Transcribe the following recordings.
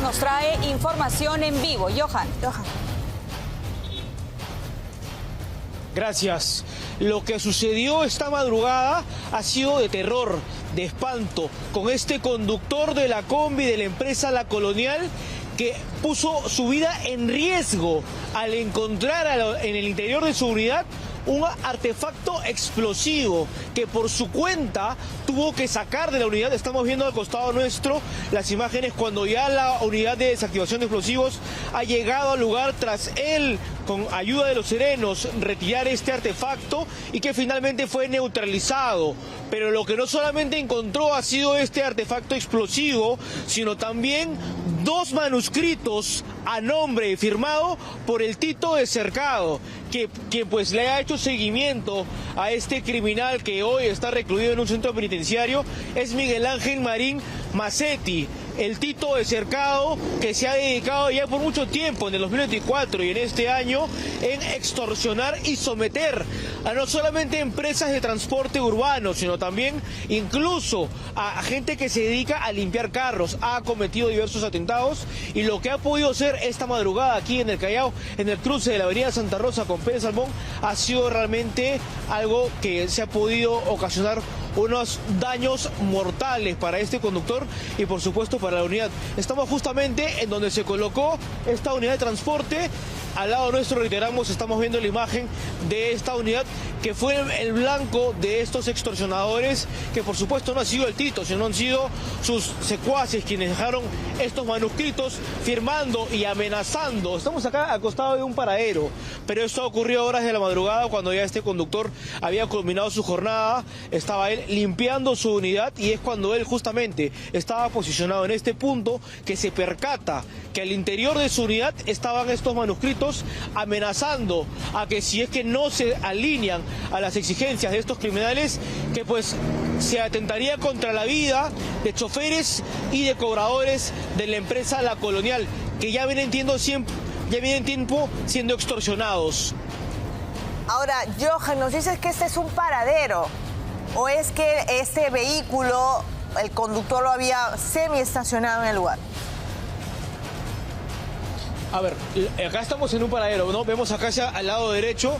nos trae información en vivo. Johan. Gracias. Lo que sucedió esta madrugada ha sido de terror, de espanto, con este conductor de la combi de la empresa La Colonial que puso su vida en riesgo al encontrar en el interior de su unidad un artefacto explosivo que por su cuenta tuvo que sacar de la unidad. Estamos viendo al costado nuestro las imágenes cuando ya la unidad de desactivación de explosivos ha llegado al lugar tras él, con ayuda de los serenos, retirar este artefacto y que finalmente fue neutralizado. Pero lo que no solamente encontró ha sido este artefacto explosivo, sino también 2 manuscritos a nombre firmado por el Tito de Cercado, que pues le ha hecho seguimiento a este criminal que hoy está recluido en un centro penitenciario. Es Miguel Ángel Marín Macetti, el Tito de Cercado, que se ha dedicado ya por mucho tiempo, en el 2024 y en este año, en extorsionar y someter a no solamente empresas de transporte urbano, sino también incluso a gente que se dedica a limpiar carros. Ha cometido diversos atentados y lo que ha podido hacer esta madrugada aquí en el Callao, en el cruce de la avenida Santa Rosa con Pérez Salmón, ha sido realmente algo que se ha podido ocasionar unos daños mortales para este conductor y por supuesto para la unidad. Estamos justamente en donde se colocó esta unidad de transporte. Al lado nuestro, reiteramos, estamos viendo la imagen de esta unidad que fue el blanco de estos extorsionadores, que por supuesto no ha sido el Tito, sino han sido sus secuaces quienes dejaron estos manuscritos firmando y amenazando. Estamos acá al costado de un paradero, pero esto ocurrió a horas de la madrugada cuando ya este conductor había culminado su jornada. Estaba él limpiando su unidad y es cuando él justamente estaba posicionado en este punto que se percata que al interior de su unidad estaban estos manuscritos amenazando a que si es que no se alinean a las exigencias de estos criminales, que pues se atentaría contra la vida de choferes y de cobradores de la empresa La Colonial, que ya vienen tiempo siendo extorsionados. Ahora, Johan, nos dices que este es un paradero, o es que este vehículo, el conductor lo había semi-estacionado en el lugar. A ver, acá estamos en un paradero, ¿no? Vemos acá al lado derecho,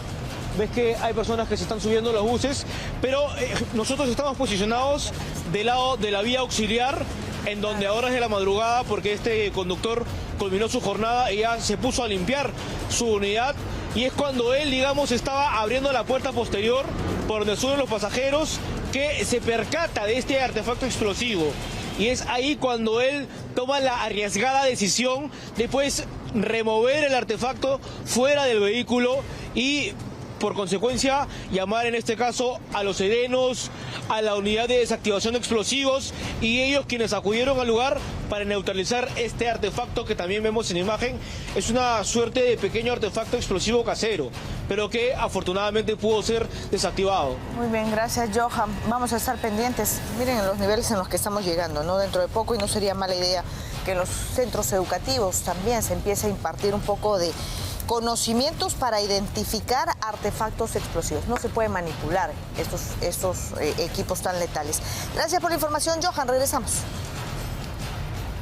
ves que hay personas que se están subiendo los buses, pero nosotros estamos posicionados del lado de la vía auxiliar, en donde a horas de la madrugada, porque este conductor culminó su jornada y ya se puso a limpiar su unidad, y es cuando él, digamos, estaba abriendo la puerta posterior por donde suben los pasajeros, que se percata de este artefacto explosivo. Y es ahí cuando él toma la arriesgada decisión de pues remover el artefacto fuera del vehículo y por consecuencia llamar en este caso a los serenos, a la unidad de desactivación de explosivos y ellos quienes acudieron al lugar para neutralizar este artefacto que también vemos en imagen. Es una suerte de pequeño artefacto explosivo casero, pero que afortunadamente pudo ser desactivado. Muy bien, gracias, Johan. Vamos a estar pendientes. Miren los niveles en los que estamos llegando, ¿no? Dentro de poco, y no sería mala idea que en los centros educativos también se empiece a impartir un poco de conocimientos para identificar artefactos explosivos. No se puede manipular estos equipos tan letales. Gracias por la información, Johan. Regresamos.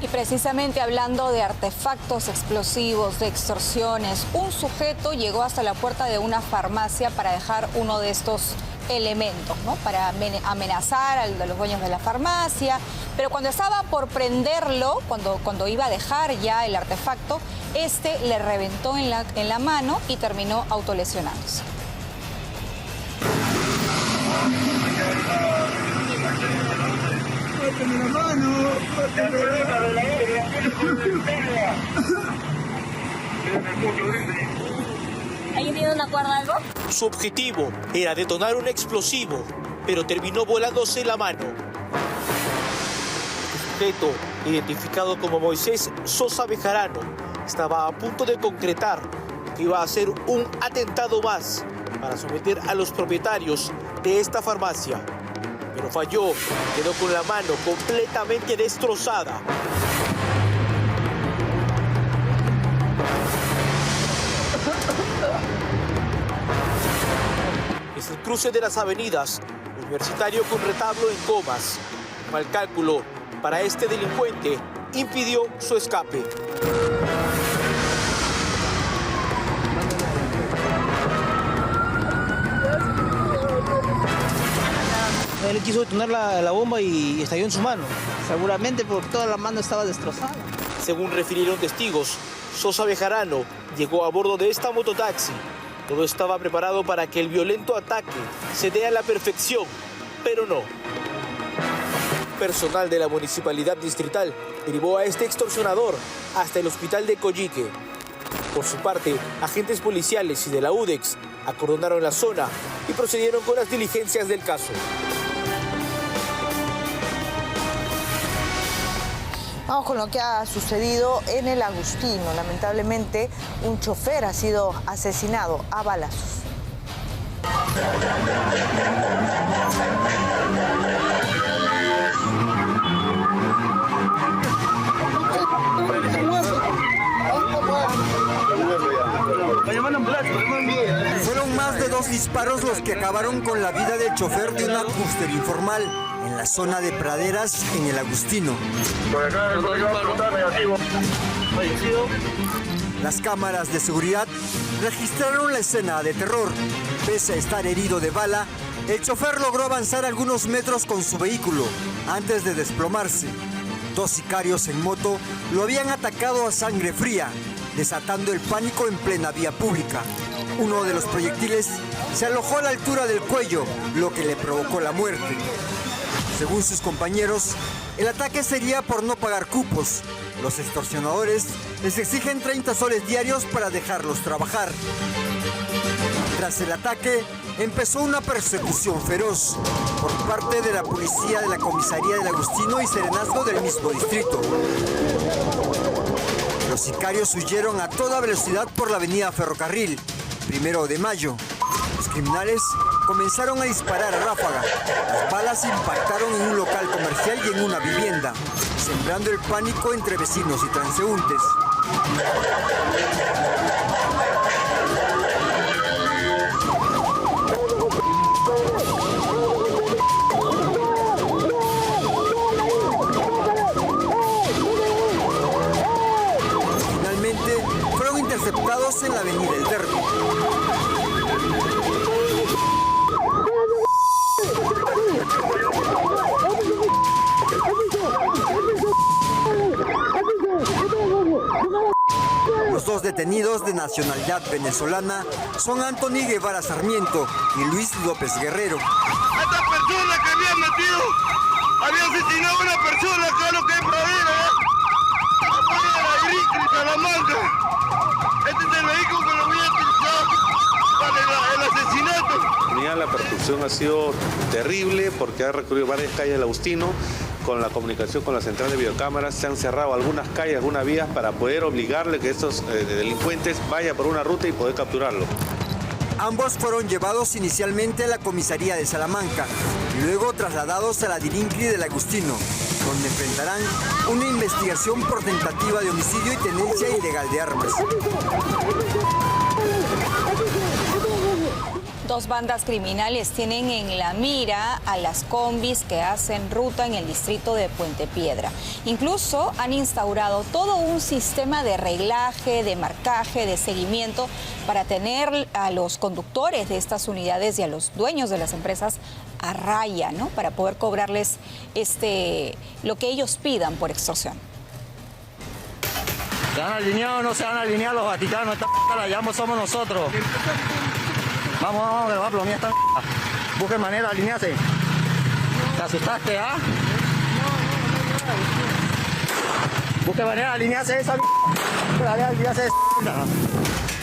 Y precisamente hablando de artefactos explosivos, de extorsiones, un sujeto llegó hasta la puerta de una farmacia para dejar uno de estos elementos, ¿no? Para amenazar a los dueños de la farmacia, pero cuando estaba por prenderlo, cuando iba a dejar ya el artefacto, este le reventó en la mano y terminó autolesionándose. ¿Alguien tiene una cuerda algo? Su objetivo era detonar un explosivo, pero terminó volándose la mano. El sujeto, identificado como Moisés Sosa Bejarano, estaba a punto de concretar que iba a hacer un atentado más para someter a los propietarios de esta farmacia. Pero falló, quedó con la mano completamente destrozada. Es el cruce de las avenidas, Universitario con Retablo en Comas. Mal cálculo para este delincuente impidió su escape. Él quiso detonar la bomba y estalló en su mano. Seguramente porque toda la mano estaba destrozada. Según refirieron testigos, Sosa Bejarano llegó a bordo de esta mototaxi. Todo estaba preparado para que el violento ataque se dé a la perfección, pero no. Personal de la Municipalidad Distrital derivó a este extorsionador hasta el hospital de Coyique. Por su parte, agentes policiales y de la UDEX acordonaron la zona y procedieron con las diligencias del caso. Vamos con lo que ha sucedido en el Agustino. Lamentablemente, un chofer ha sido asesinado a balazos. Fueron más de 2 disparos los que acabaron con la vida del chofer de una clúster informal en la zona de praderas en el Agustino. Las cámaras de seguridad registraron la escena de terror. Pese a estar herido de bala, el chofer logró avanzar algunos metros con su vehículo antes de desplomarse. 2 sicarios en moto lo habían atacado a sangre fría, desatando el pánico en plena vía pública. Uno de los proyectiles se alojó a la altura del cuello, lo que le provocó la muerte. Según sus compañeros, el ataque sería por no pagar cupos. Los extorsionadores les exigen 30 soles diarios para dejarlos trabajar. Tras el ataque, empezó una persecución feroz por parte de la policía de la comisaría del Agustino y Serenazgo del mismo distrito. Los sicarios huyeron a toda velocidad por la avenida Ferrocarril, 1 de mayo. Los criminales comenzaron a disparar a ráfaga. Las balas impactaron en un local comercial y en una vivienda, sembrando el pánico entre vecinos y transeúntes. Finalmente, fueron interceptados en la avenida El Derby. Los 2 detenidos de nacionalidad venezolana son Anthony Guevara Sarmiento y Luis López Guerrero. Esta persona que había asesinado a una persona acá lo que es pradera, a Iricri, Salamanca. Este es el vehículo que lo había utilizado para el asesinato. La persecución ha sido terrible porque ha recorrido varias calles del Agustino. Con la comunicación con la central de videocámaras se han cerrado algunas calles, algunas vías para poder obligarle que estos delincuentes vayan por una ruta y poder capturarlo. Ambos fueron llevados inicialmente a la comisaría de Salamanca y luego trasladados a la Dirincri del Agustino, donde enfrentarán una investigación por tentativa de homicidio y tenencia ilegal de armas. 2 bandas criminales tienen en la mira a las combis que hacen ruta en el distrito de Puente Piedra. Incluso han instaurado todo un sistema de reglaje, de marcaje, de seguimiento para tener a los conductores de estas unidades y a los dueños de las empresas a raya, ¿no? Para poder cobrarles lo que ellos pidan por extorsión. ¿Se han alineado o no se han alineado los vaticanos? Esta la llevamos somos nosotros. Vamos, que va a plomear esta. Busque manera de alinearse. ¿Te asustaste, ah? Busque manera de alinearse esa.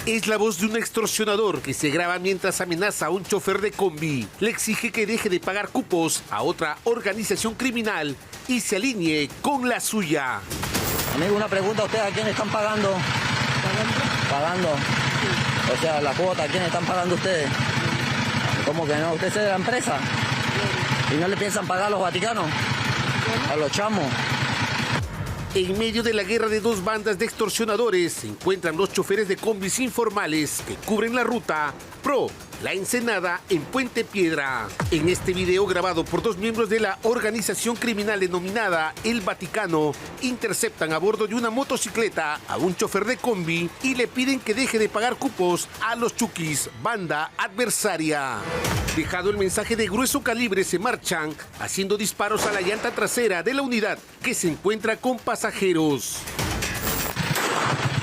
Es la voz de un extorsionador que se graba mientras amenaza a un chofer de combi. Le exige que deje de pagar cupos a otra organización criminal y se alinee con la suya. Amigo, una pregunta a ustedes, ¿a quién están pagando? Pagando. O sea, la cuota, ¿a quién están pagando ustedes? ¿Cómo que no? ¿Ustedes es de la empresa? ¿Y no le piensan pagar a los vaticanos? A los chamos. En medio de la guerra de dos bandas de extorsionadores se encuentran los choferes de combis informales que cubren la ruta Pro La Ensenada en Puente Piedra. En este video grabado por dos miembros de la organización criminal denominada El Vaticano, interceptan a bordo de una motocicleta a un chofer de combi y le piden que deje de pagar cupos a los Chukis, banda adversaria. Dejado el mensaje de grueso calibre, se marchan haciendo disparos a la llanta trasera de la unidad que se encuentra con pasajeros.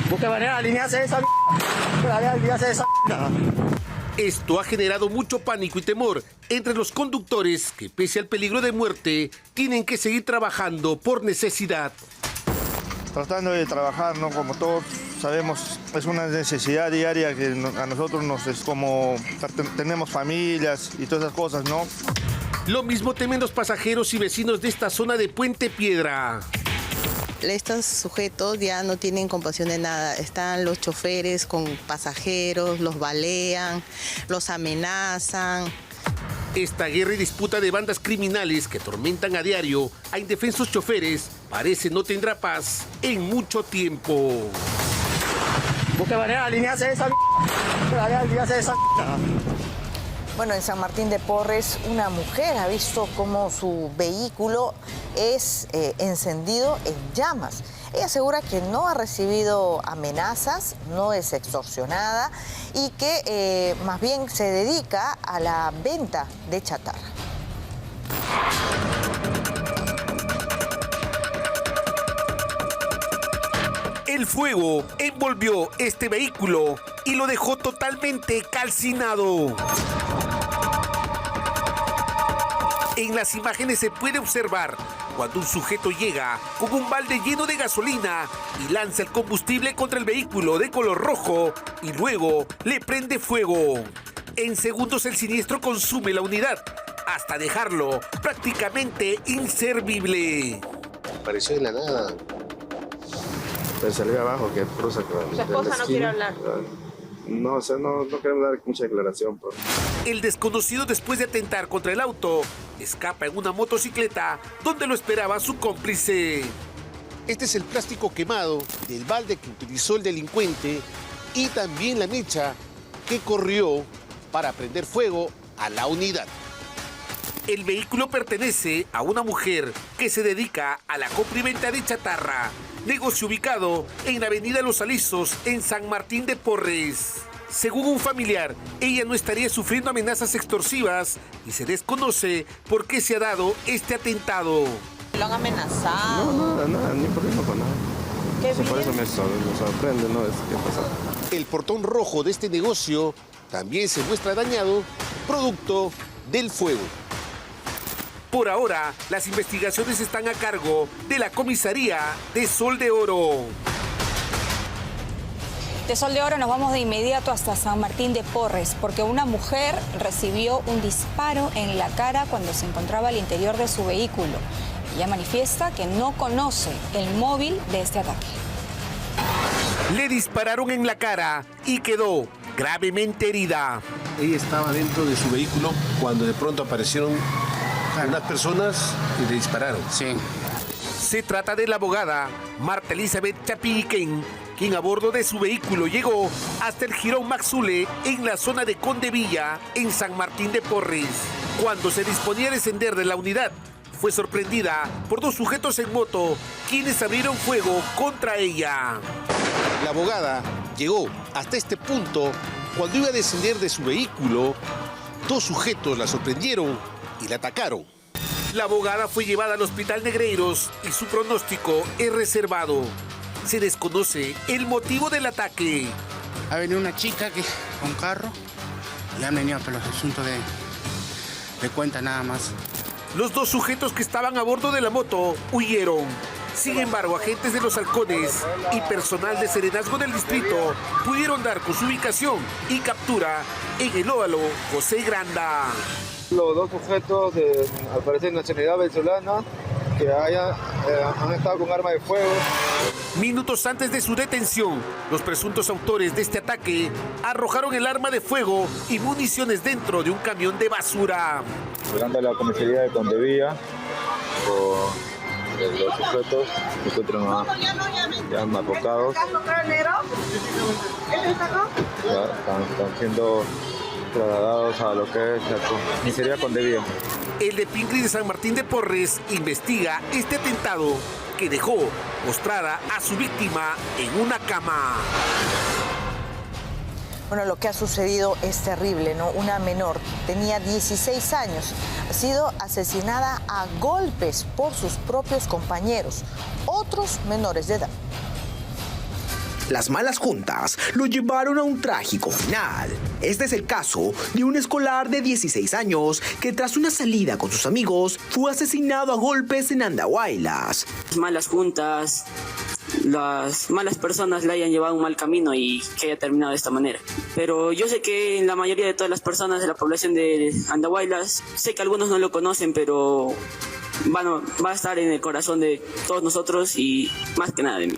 Busque manera de alinearse esa Esto ha generado mucho pánico y temor entre los conductores que, pese al peligro de muerte, tienen que seguir trabajando por necesidad. Tratando de trabajar, ¿no? Como todos sabemos, es una necesidad diaria que a nosotros nos es como tenemos familias y todas esas cosas, ¿no? Lo mismo temen los pasajeros y vecinos de esta zona de Puente Piedra. Estos sujetos ya no tienen compasión de nada. Están los choferes con pasajeros, los balean, los amenazan. Esta guerra y disputa de bandas criminales que atormentan a diario a indefensos choferes parece no tendrá paz en mucho tiempo. Busque manera de alinearse esa Bueno, en San Martín de Porres, una mujer ha visto cómo su vehículo es encendido en llamas. Ella asegura que no ha recibido amenazas, no es extorsionada y que más bien se dedica a la venta de chatarra. El fuego envolvió este vehículo y lo dejó totalmente calcinado. En las imágenes se puede observar cuando un sujeto llega con un balde lleno de gasolina y lanza el combustible contra el vehículo de color rojo y luego le prende fuego. En segundos el siniestro consume la unidad hasta dejarlo prácticamente inservible. Apareció de la nada. Pues salió abajo, que cruza con ¿Su esposa no quiere hablar? No, o sea, no queremos dar mucha declaración. Pero... El desconocido, después de atentar contra el auto, escapa en una motocicleta donde lo esperaba su cómplice. Este es el plástico quemado del balde que utilizó el delincuente y también la mecha que corrió para prender fuego a la unidad. El vehículo pertenece a una mujer que se dedica a la compra y venta de chatarra, negocio ubicado en la avenida Los Alisos, en San Martín de Porres. Según un familiar, ella no estaría sufriendo amenazas extorsivas y se desconoce por qué se ha dado este atentado. ¿Lo han amenazado? No, nada, ni problema con nada. ¿Qué por eso me sorprende, ¿no? ¿Qué pasa? El portón rojo de este negocio también se muestra dañado, producto del fuego. Por ahora, las investigaciones están a cargo de la comisaría de Sol de Oro. De Sol de Oro nos vamos de inmediato hasta San Martín de Porres, porque una mujer recibió un disparo en la cara cuando se encontraba al interior de su vehículo. Ella manifiesta que no conoce el móvil de este ataque. Le dispararon en la cara y quedó gravemente herida. Ella estaba dentro de su vehículo cuando de pronto aparecieron unas personas y le dispararon. Sí. Se trata de la abogada Marta Elizabeth Chapiquén, quien a bordo de su vehículo llegó hasta el Jirón Maxule en la zona de Condevilla, en San Martín de Porres. Cuando se disponía a descender de la unidad, fue sorprendida por dos sujetos en moto, quienes abrieron fuego contra ella. La abogada llegó hasta este punto cuando iba a descender de su vehículo. Dos sujetos la sorprendieron y la atacaron. La abogada fue llevada al Hospital Negreiros y su pronóstico es reservado. Se desconoce el motivo del ataque. Ha venido una chica con carro y han venido por los asuntos de cuenta nada más. Los dos sujetos que estaban a bordo de la moto huyeron. Sin embargo, agentes de los Halcones y personal de Serenazgo del distrito pudieron dar con su ubicación y captura en el óvalo José Granda. Los dos sujetos, al parecer nacionalidad venezolana, que han estado con arma de fuego. Minutos antes de su detención, los presuntos autores de este ataque arrojaron el arma de fuego y municiones dentro de un camión de basura. Llegando a la comisaría de Condevilla, los sujetos se encuentran ya marrocados. Ya están siendo trasladados a lo que es la comisaría Condevía. El de Pincri de San Martín de Porres investiga este atentado que dejó postrada a su víctima en una cama. Bueno, lo que ha sucedido es terrible, ¿no? Una menor, tenía 16 años, ha sido asesinada a golpes por sus propios compañeros, otros menores de edad. Las malas juntas lo llevaron a un trágico final. Este es el caso de un escolar de 16 años que tras una salida con sus amigos fue asesinado a golpes en Andahuaylas. Malas juntas, las malas personas le hayan llevado un mal camino y que haya terminado de esta manera. Pero yo sé que la mayoría de todas las personas de la población de Andahuaylas, sé que algunos no lo conocen, pero va a estar en el corazón de todos nosotros y más que nada de mí.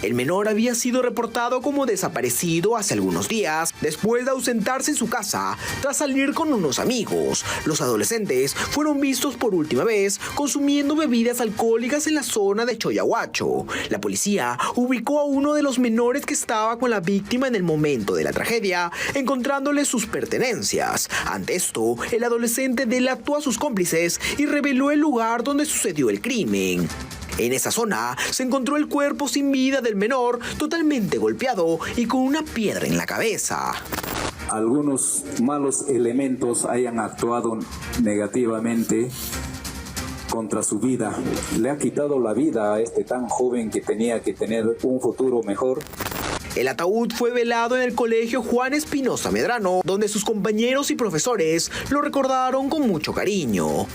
El menor había sido reportado como desaparecido hace algunos días, después de ausentarse en su casa tras salir con unos amigos. Los adolescentes fueron vistos por última vez consumiendo bebidas alcohólicas en la zona de Choyahuacho. La policía ubicó a uno de los menores que estaba con la víctima en el momento de la tragedia, encontrándole sus pertenencias. Ante esto, el adolescente delató a sus cómplices y reveló el lugar donde sucedió el crimen. En esa zona se encontró el cuerpo sin vida del menor, totalmente golpeado y con una piedra en la cabeza. Algunos malos elementos hayan actuado negativamente contra su vida. Le ha quitado la vida a este tan joven que tenía que tener un futuro mejor. El ataúd fue velado en el colegio Juan Espinosa Medrano, donde sus compañeros y profesores lo recordaron con mucho cariño.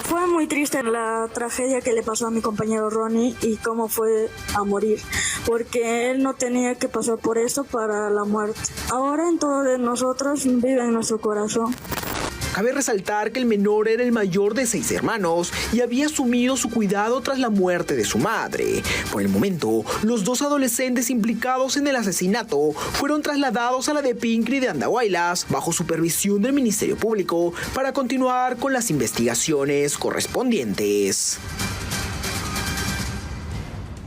Fue muy triste la tragedia que le pasó a mi compañero Ronnie y cómo fue a morir, porque él no tenía que pasar por eso para la muerte. Ahora en todos de nosotros vive en nuestro corazón. Cabe resaltar que el menor era el mayor de 6 hermanos y había asumido su cuidado tras la muerte de su madre. Por el momento, los 2 adolescentes implicados en el asesinato fueron trasladados a la de Pincri de Andahuaylas bajo supervisión del Ministerio Público para continuar con las investigaciones correspondientes.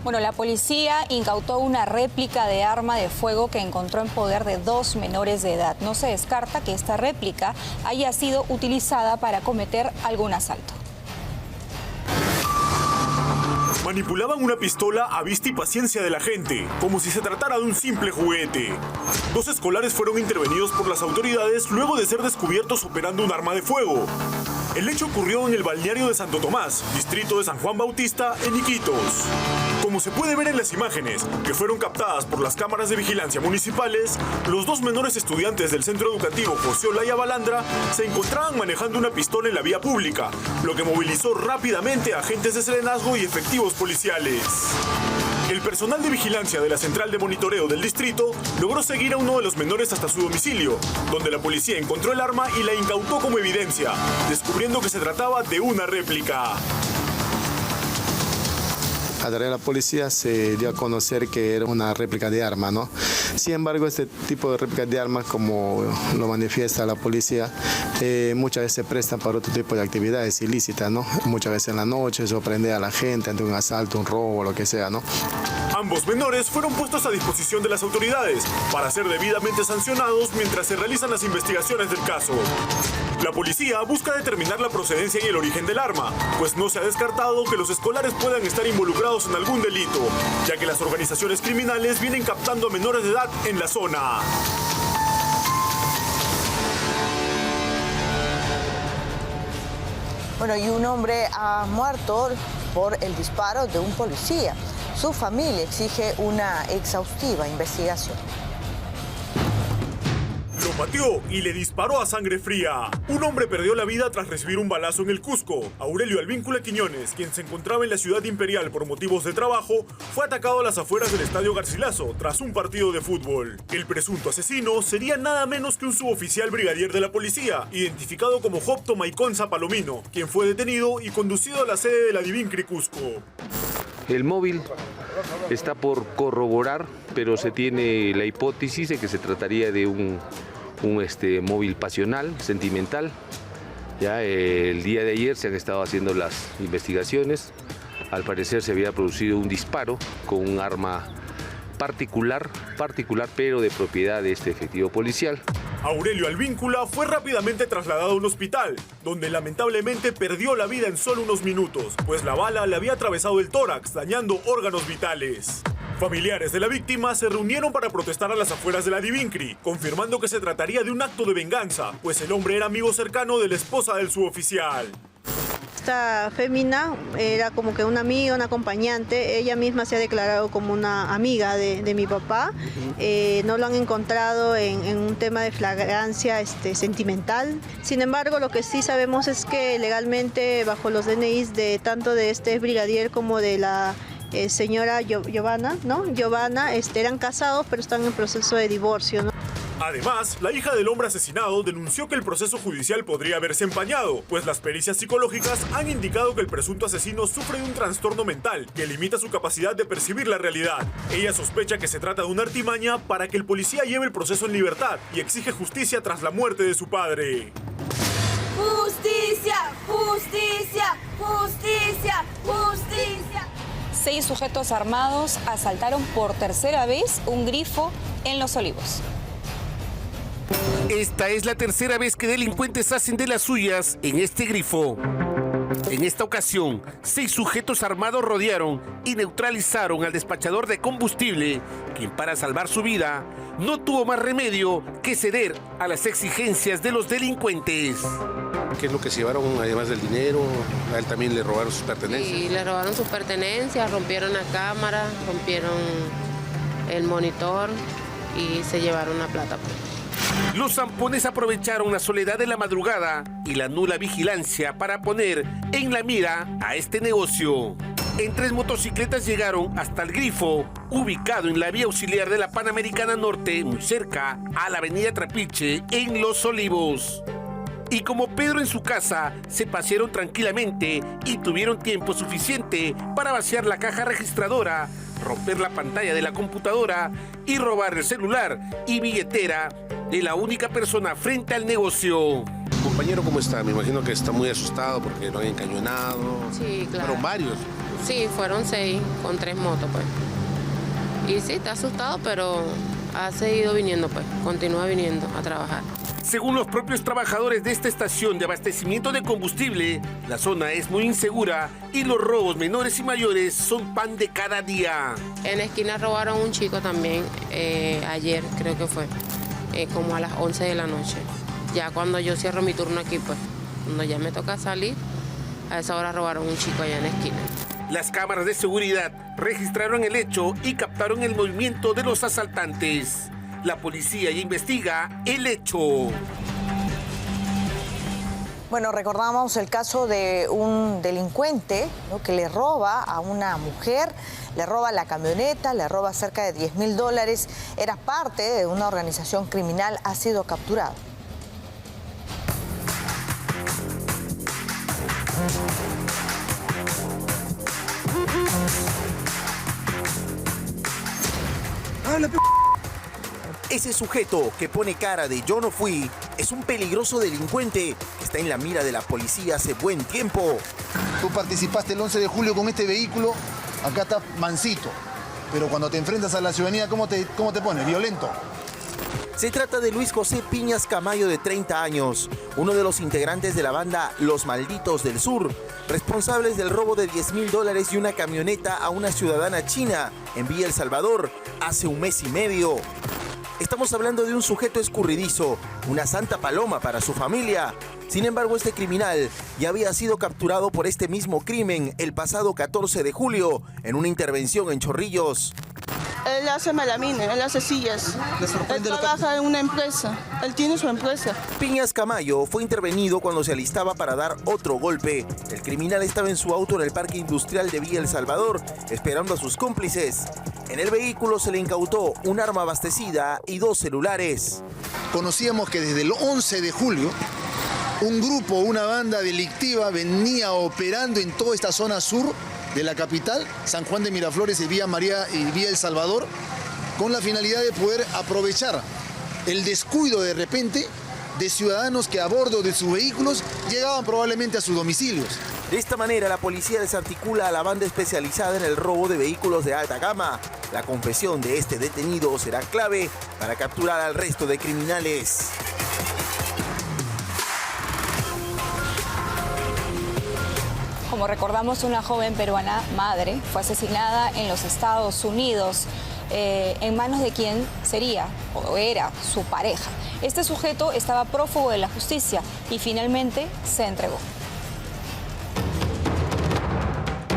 Bueno, la policía incautó una réplica de arma de fuego que encontró en poder de 2 menores de edad. No se descarta que esta réplica haya sido utilizada para cometer algún asalto. Manipulaban una pistola a vista y paciencia de la gente, como si se tratara de un simple juguete. 2 escolares fueron intervenidos por las autoridades luego de ser descubiertos operando un arma de fuego. El hecho ocurrió en el balneario de Santo Tomás, distrito de San Juan Bautista, en Iquitos. Como se puede ver en las imágenes, que fueron captadas por las cámaras de vigilancia municipales, los 2 menores estudiantes del centro educativo José Olaya Balandra se encontraban manejando una pistola en la vía pública, lo que movilizó rápidamente a agentes de serenazgo y efectivos policiales. El personal de vigilancia de la central de monitoreo del distrito logró seguir a uno de los menores hasta su domicilio, donde la policía encontró el arma y la incautó como evidencia, descubriendo que se trataba de una réplica. A través de la policía se dio a conocer que era una réplica de arma, ¿no? Sin embargo, este tipo de réplicas de armas, como lo manifiesta la policía, muchas veces se prestan para otro tipo de actividades ilícitas, ¿no? Muchas veces en la noche sorprende a la gente ante un asalto, un robo, lo que sea, ¿no? Ambos menores fueron puestos a disposición de las autoridades para ser debidamente sancionados mientras se realizan las investigaciones del caso. La policía busca determinar la procedencia y el origen del arma, pues no se ha descartado que los escolares puedan estar involucrados en algún delito, ya que las organizaciones criminales vienen captando a menores de edad en la zona. Bueno, y un hombre ha muerto por el disparo de un policía. Su familia exige una exhaustiva investigación. Lo pateó y le disparó a sangre fría. Un hombre perdió la vida tras recibir un balazo en el Cusco. Aurelio Alvíncula Quiñones, quien se encontraba en la ciudad imperial por motivos de trabajo, fue atacado a las afueras del estadio Garcilaso tras un partido de fútbol. El presunto asesino sería nada menos que un suboficial brigadier de la policía, identificado como Jopto Maiconza Palomino, quien fue detenido y conducido a la sede de la Divincri Cusco. El móvil está por corroborar, pero se tiene la hipótesis de que se trataría de un móvil pasional, sentimental. Ya el día de ayer se han estado haciendo las investigaciones. Al parecer se había producido un disparo con un arma particular, pero de propiedad de este efectivo policial. Aurelio Alvíncula fue rápidamente trasladado a un hospital, donde lamentablemente perdió la vida en solo unos minutos, pues la bala le había atravesado el tórax, dañando órganos vitales. Familiares de la víctima se reunieron para protestar a las afueras de la Divincri, confirmando que se trataría de un acto de venganza, pues el hombre era amigo cercano de la esposa del suboficial. Esta fémina era como que una amiga, una acompañante. Ella misma se ha declarado como una amiga de mi papá. No lo han encontrado en un tema de flagrancia sentimental. Sin embargo, lo que sí sabemos es que legalmente, bajo los DNIs de tanto de este brigadier como de la señora Giovanna, eran casados, pero están en proceso de divorcio, ¿no? Además, la hija del hombre asesinado denunció que el proceso judicial podría haberse empañado, pues las pericias psicológicas han indicado que el presunto asesino sufre de un trastorno mental que limita su capacidad de percibir la realidad. Ella sospecha que se trata de una artimaña para que el policía lleve el proceso en libertad y exige justicia tras la muerte de su padre. ¡Justicia! ¡Justicia! ¡Justicia! ¡Justicia! 6 sujetos armados asaltaron por tercera vez un grifo en Los Olivos. Esta es la tercera vez que delincuentes hacen de las suyas en este grifo. En esta ocasión, 6 sujetos armados rodearon y neutralizaron al despachador de combustible, quien para salvar su vida no tuvo más remedio que ceder a las exigencias de los delincuentes. ¿Qué es lo que se llevaron además del dinero? A él también le robaron sus pertenencias. Sí, le robaron sus pertenencias, rompieron la cámara, rompieron el monitor y se llevaron la plata. Los zampones aprovecharon la soledad de la madrugada y la nula vigilancia para poner en la mira a este negocio. En 3 motocicletas llegaron hasta el grifo, ubicado en la vía auxiliar de la Panamericana Norte, muy cerca a la avenida Trapiche, en Los Olivos. Y como Pedro en su casa, se pasearon tranquilamente y tuvieron tiempo suficiente para vaciar la caja registradora, romper la pantalla de la computadora y robar el celular y billetera de la única persona frente al negocio. Compañero, ¿cómo está? Me imagino que está muy asustado porque lo han encañonado. Sí, claro. Fueron varios. Sí, fueron 6 con 3 motos, pues. Y sí, está asustado, pero ha seguido viniendo, pues. Continúa viniendo a trabajar. Según los propios trabajadores de esta estación de abastecimiento de combustible, la zona es muy insegura y los robos menores y mayores son pan de cada día. En la esquina robaron un chico también, ayer creo que fue, como a las 11 de la noche. Ya cuando yo cierro mi turno aquí, pues, cuando ya me toca salir, a esa hora robaron un chico allá en la esquina. Las cámaras de seguridad registraron el hecho y captaron el movimiento de los asaltantes. La policía ya investiga el hecho. Bueno, recordamos el caso de un delincuente, ¿no?, que le roba a una mujer, le roba la camioneta, le roba cerca de $10.000. Era parte de una organización criminal, ha sido capturado. Ese sujeto que pone cara de yo no fui es un peligroso delincuente que está en la mira de la policía hace buen tiempo. Tú participaste el 11 de julio con este vehículo, acá está mansito. Pero cuando te enfrentas a la ciudadanía, ¿cómo te pones? Violento. Se trata de Luis José Piñas Camayo, de 30 años, uno de los integrantes de la banda Los Malditos del Sur, responsables del robo de $10.000 y una camioneta a una ciudadana china en Villa El Salvador hace un mes y medio. Estamos hablando de un sujeto escurridizo, una santa paloma para su familia. Sin embargo, este criminal ya había sido capturado por este mismo crimen el pasado 14 de julio en una intervención en Chorrillos. Él hace melamine, él hace sillas. Él trabaja en una empresa, él tiene su empresa. Piñas Camayo fue intervenido cuando se alistaba para dar otro golpe. El criminal estaba en su auto en el Parque Industrial de Villa El Salvador, esperando a sus cómplices. En el vehículo se le incautó un arma abastecida y 2 celulares. Conocíamos que desde el 11 de julio, un grupo, una banda delictiva venía operando en toda esta zona sur de la capital, San Juan de Miraflores y Villa María y Villa El Salvador, con la finalidad de poder aprovechar el descuido de repente de ciudadanos que a bordo de sus vehículos llegaban probablemente a sus domicilios. De esta manera, la policía desarticula a la banda especializada en el robo de vehículos de alta gama. La confesión de este detenido será clave para capturar al resto de criminales. Como recordamos, una joven peruana, madre, fue asesinada en los Estados Unidos en manos de quien sería o era su pareja. Este sujeto estaba prófugo de la justicia y finalmente se entregó.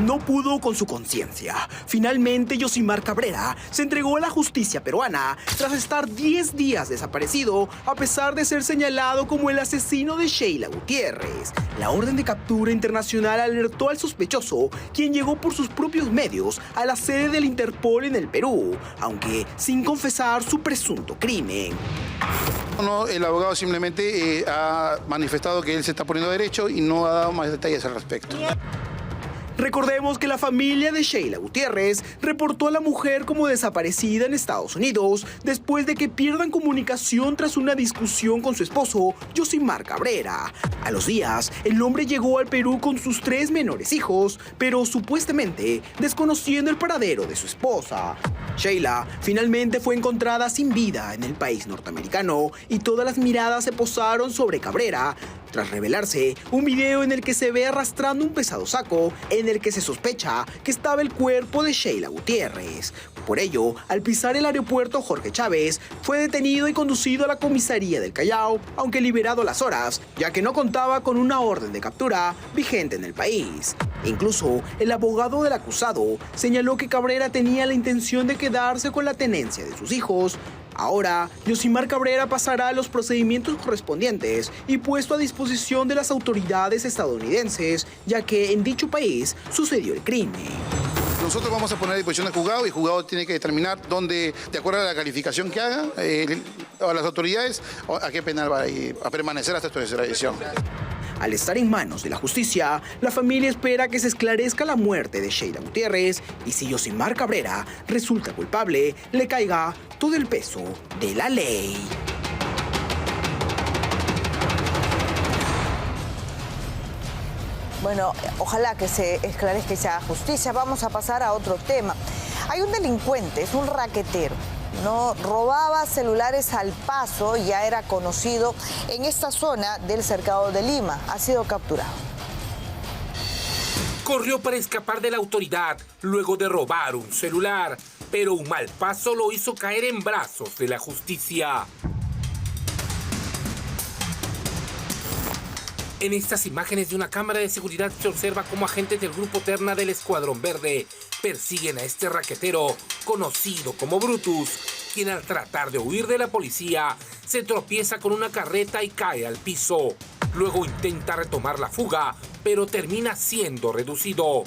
No pudo con su conciencia. Finalmente, Yosimar Cabrera se entregó a la justicia peruana tras estar 10 días desaparecido, a pesar de ser señalado como el asesino de Sheila Gutiérrez. La orden de captura internacional alertó al sospechoso, quien llegó por sus propios medios a la sede del Interpol en el Perú, aunque sin confesar su presunto crimen. No, el abogado simplemente ha manifestado que él se está poniendo derecho y no ha dado más detalles al respecto. Recordemos que la familia de Sheila Gutiérrez reportó a la mujer como desaparecida en Estados Unidos después de que pierdan comunicación tras una discusión con su esposo, Yosimar Cabrera. A los días, el hombre llegó al Perú con sus 3 menores hijos, pero supuestamente desconociendo el paradero de su esposa. Sheila finalmente fue encontrada sin vida en el país norteamericano y todas las miradas se posaron sobre Cabrera tras revelarse un video en el que se ve arrastrando un pesado saco en el que se sospecha que estaba el cuerpo de Sheila Gutiérrez. Por ello, al pisar el aeropuerto Jorge Chávez, fue detenido y conducido a la comisaría del Callao, aunque liberado a las horas, ya que no contaba con una orden de captura vigente en el país. Incluso, el abogado del acusado señaló que Cabrera tenía la intención de quedarse con la tenencia de sus hijos. Ahora, Yosimar Cabrera pasará a los procedimientos correspondientes y puesto a disposición de las autoridades estadounidenses, ya que en dicho país sucedió el crimen. Nosotros vamos a poner a disposición del juzgado y el juzgado tiene que determinar dónde, de acuerdo a la calificación que haga, a las autoridades, a qué penal va a permanecer hasta su extradición. Al estar en manos de la justicia, la familia espera que se esclarezca la muerte de Sheila Gutiérrez y si Yosimar Cabrera resulta culpable, le caiga todo el peso de la ley. Bueno, ojalá que se esclarezca y se haga justicia. Vamos a pasar a otro tema. Hay un delincuente, es un raquetero. No robaba celulares al paso, ya era conocido en esta zona del cercado de Lima. Ha sido capturado. Corrió para escapar de la autoridad luego de robar un celular, pero un mal paso lo hizo caer en brazos de la justicia. En estas imágenes de una cámara de seguridad se observa cómo agentes del Grupo Terna del Escuadrón Verde persiguen a este raquetero, conocido como Brutus, quien al tratar de huir de la policía se tropieza con una carreta y cae al piso. Luego intenta retomar la fuga, pero termina siendo reducido.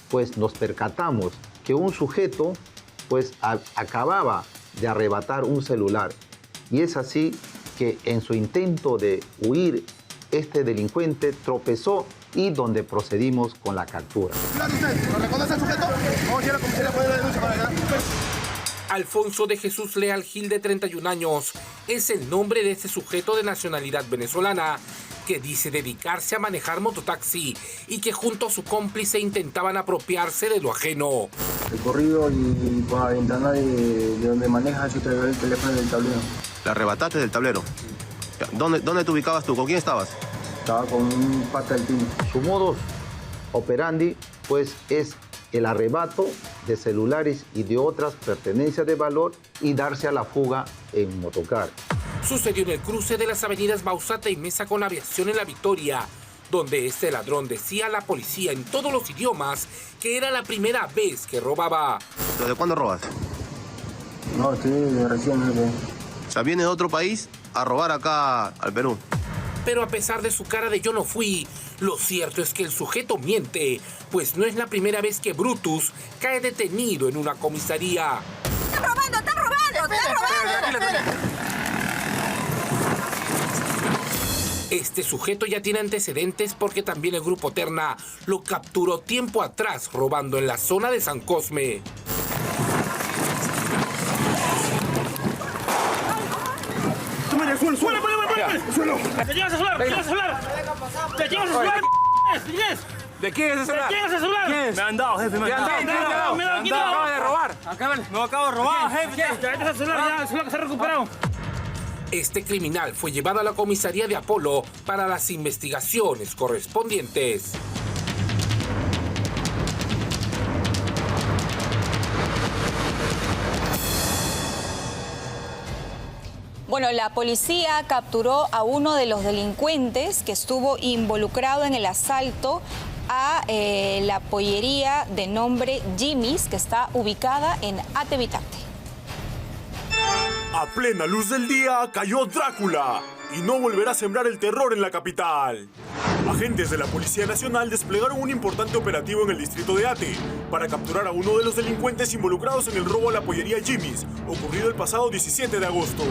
Pues nos percatamos que un sujeto acababa de arrebatar un celular y es así que en su intento de huir este delincuente tropezó y donde procedimos con la captura. Alfonso de Jesús Leal Gil, de 31 años, es el nombre de este sujeto de nacionalidad venezolana que dice dedicarse a manejar mototaxi y que junto a su cómplice intentaban apropiarse de lo ajeno. Recorrido y con la ventana de donde manejas y traer el teléfono del tablero. ¿La arrebataste del tablero? ¿Dónde te ubicabas tú? ¿Con quién estabas? Estaba con un pata del pino. Su modus operandi, pues, es el arrebato de celulares y de otras pertenencias de valor y darse a la fuga en motocar. Sucedió en el cruce de las avenidas Bausata y Mesa con Aviación en La Victoria, donde este ladrón decía a la policía en todos los idiomas que era la primera vez que robaba. ¿Desde cuándo robas? No, estoy de recién. O sea, viene de otro país a robar acá al Perú. Pero a pesar de su cara de yo no fui, lo cierto es que el sujeto miente, pues no es la primera vez que Brutus cae detenido en una comisaría. ¡Están robando! ¡Están robando! ¡Están robando! Este sujeto ya tiene antecedentes porque también el Grupo Terna lo capturó tiempo atrás robando en la zona de San Cosme. ¡Suelo! ¡Te llevas a celular! ¡Te llevas a celular! ¡Te llevas a celular! ¿De quién es ese celular? ¿De quién es ese celular? ¿Quién es? Me han dado, jefe, me han dado. Me acaba de robar. No acabo de robar, jefe. Ya, este es el celular, ya, el celular que se ha recuperado. Este criminal fue llevado a la comisaría de Apolo para las investigaciones correspondientes. Bueno, la policía capturó a uno de los delincuentes que estuvo involucrado en el asalto a la pollería de nombre Jimmy's, que está ubicada en Atevitante. A plena luz del día cayó Drácula y no volverá a sembrar el terror en la capital. Agentes de la Policía Nacional desplegaron un importante operativo en el distrito de Ate para capturar a uno de los delincuentes involucrados en el robo a la pollería Jimmy's, ocurrido el pasado 17 de agosto.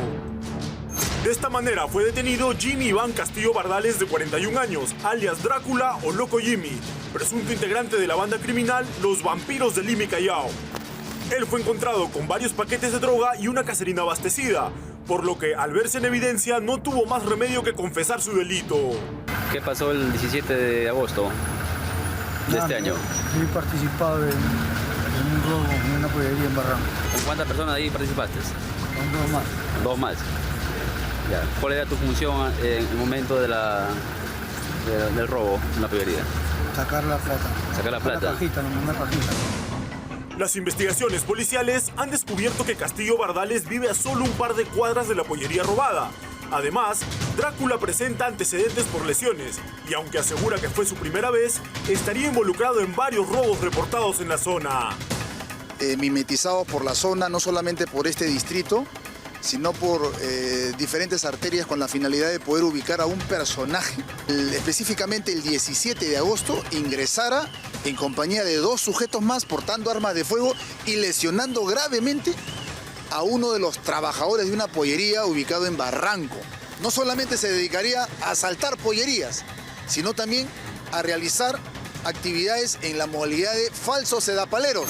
De esta manera fue detenido Jimmy Iván Castillo Bardales, de 41 años, alias Drácula o Loco Jimmy, presunto integrante de la banda criminal Los Vampiros de Lima y Callao. Él fue encontrado con varios paquetes de droga y una caserina abastecida, por lo que al verse en evidencia no tuvo más remedio que confesar su delito. ¿Qué pasó el 17 de agosto de este año? He participado en un robo en una pollería en Barranco. ¿Con cuántas personas ahí participaste? Con dos más. Dos más. Ya. ¿Cuál era tu función en el momento del robo en la pollería? Sacar la plata. Sacar la plata. Una cajita. Las investigaciones policiales han descubierto que Castillo Bardales vive a solo un par de cuadras de la pollería robada. Además, Drácula presenta antecedentes por lesiones y aunque asegura que fue su primera vez, estaría involucrado en varios robos reportados en la zona. Mimetizado por la zona, no solamente por este distrito, sino por diferentes arterias con la finalidad de poder ubicar a un personaje. Específicamente el 17 de agosto ingresara en compañía de dos sujetos más portando armas de fuego y lesionando gravemente a uno de los trabajadores de una pollería ubicado en Barranco. No solamente se dedicaría a asaltar pollerías, sino también a realizar actividades en la modalidad de falsos sedapaleros.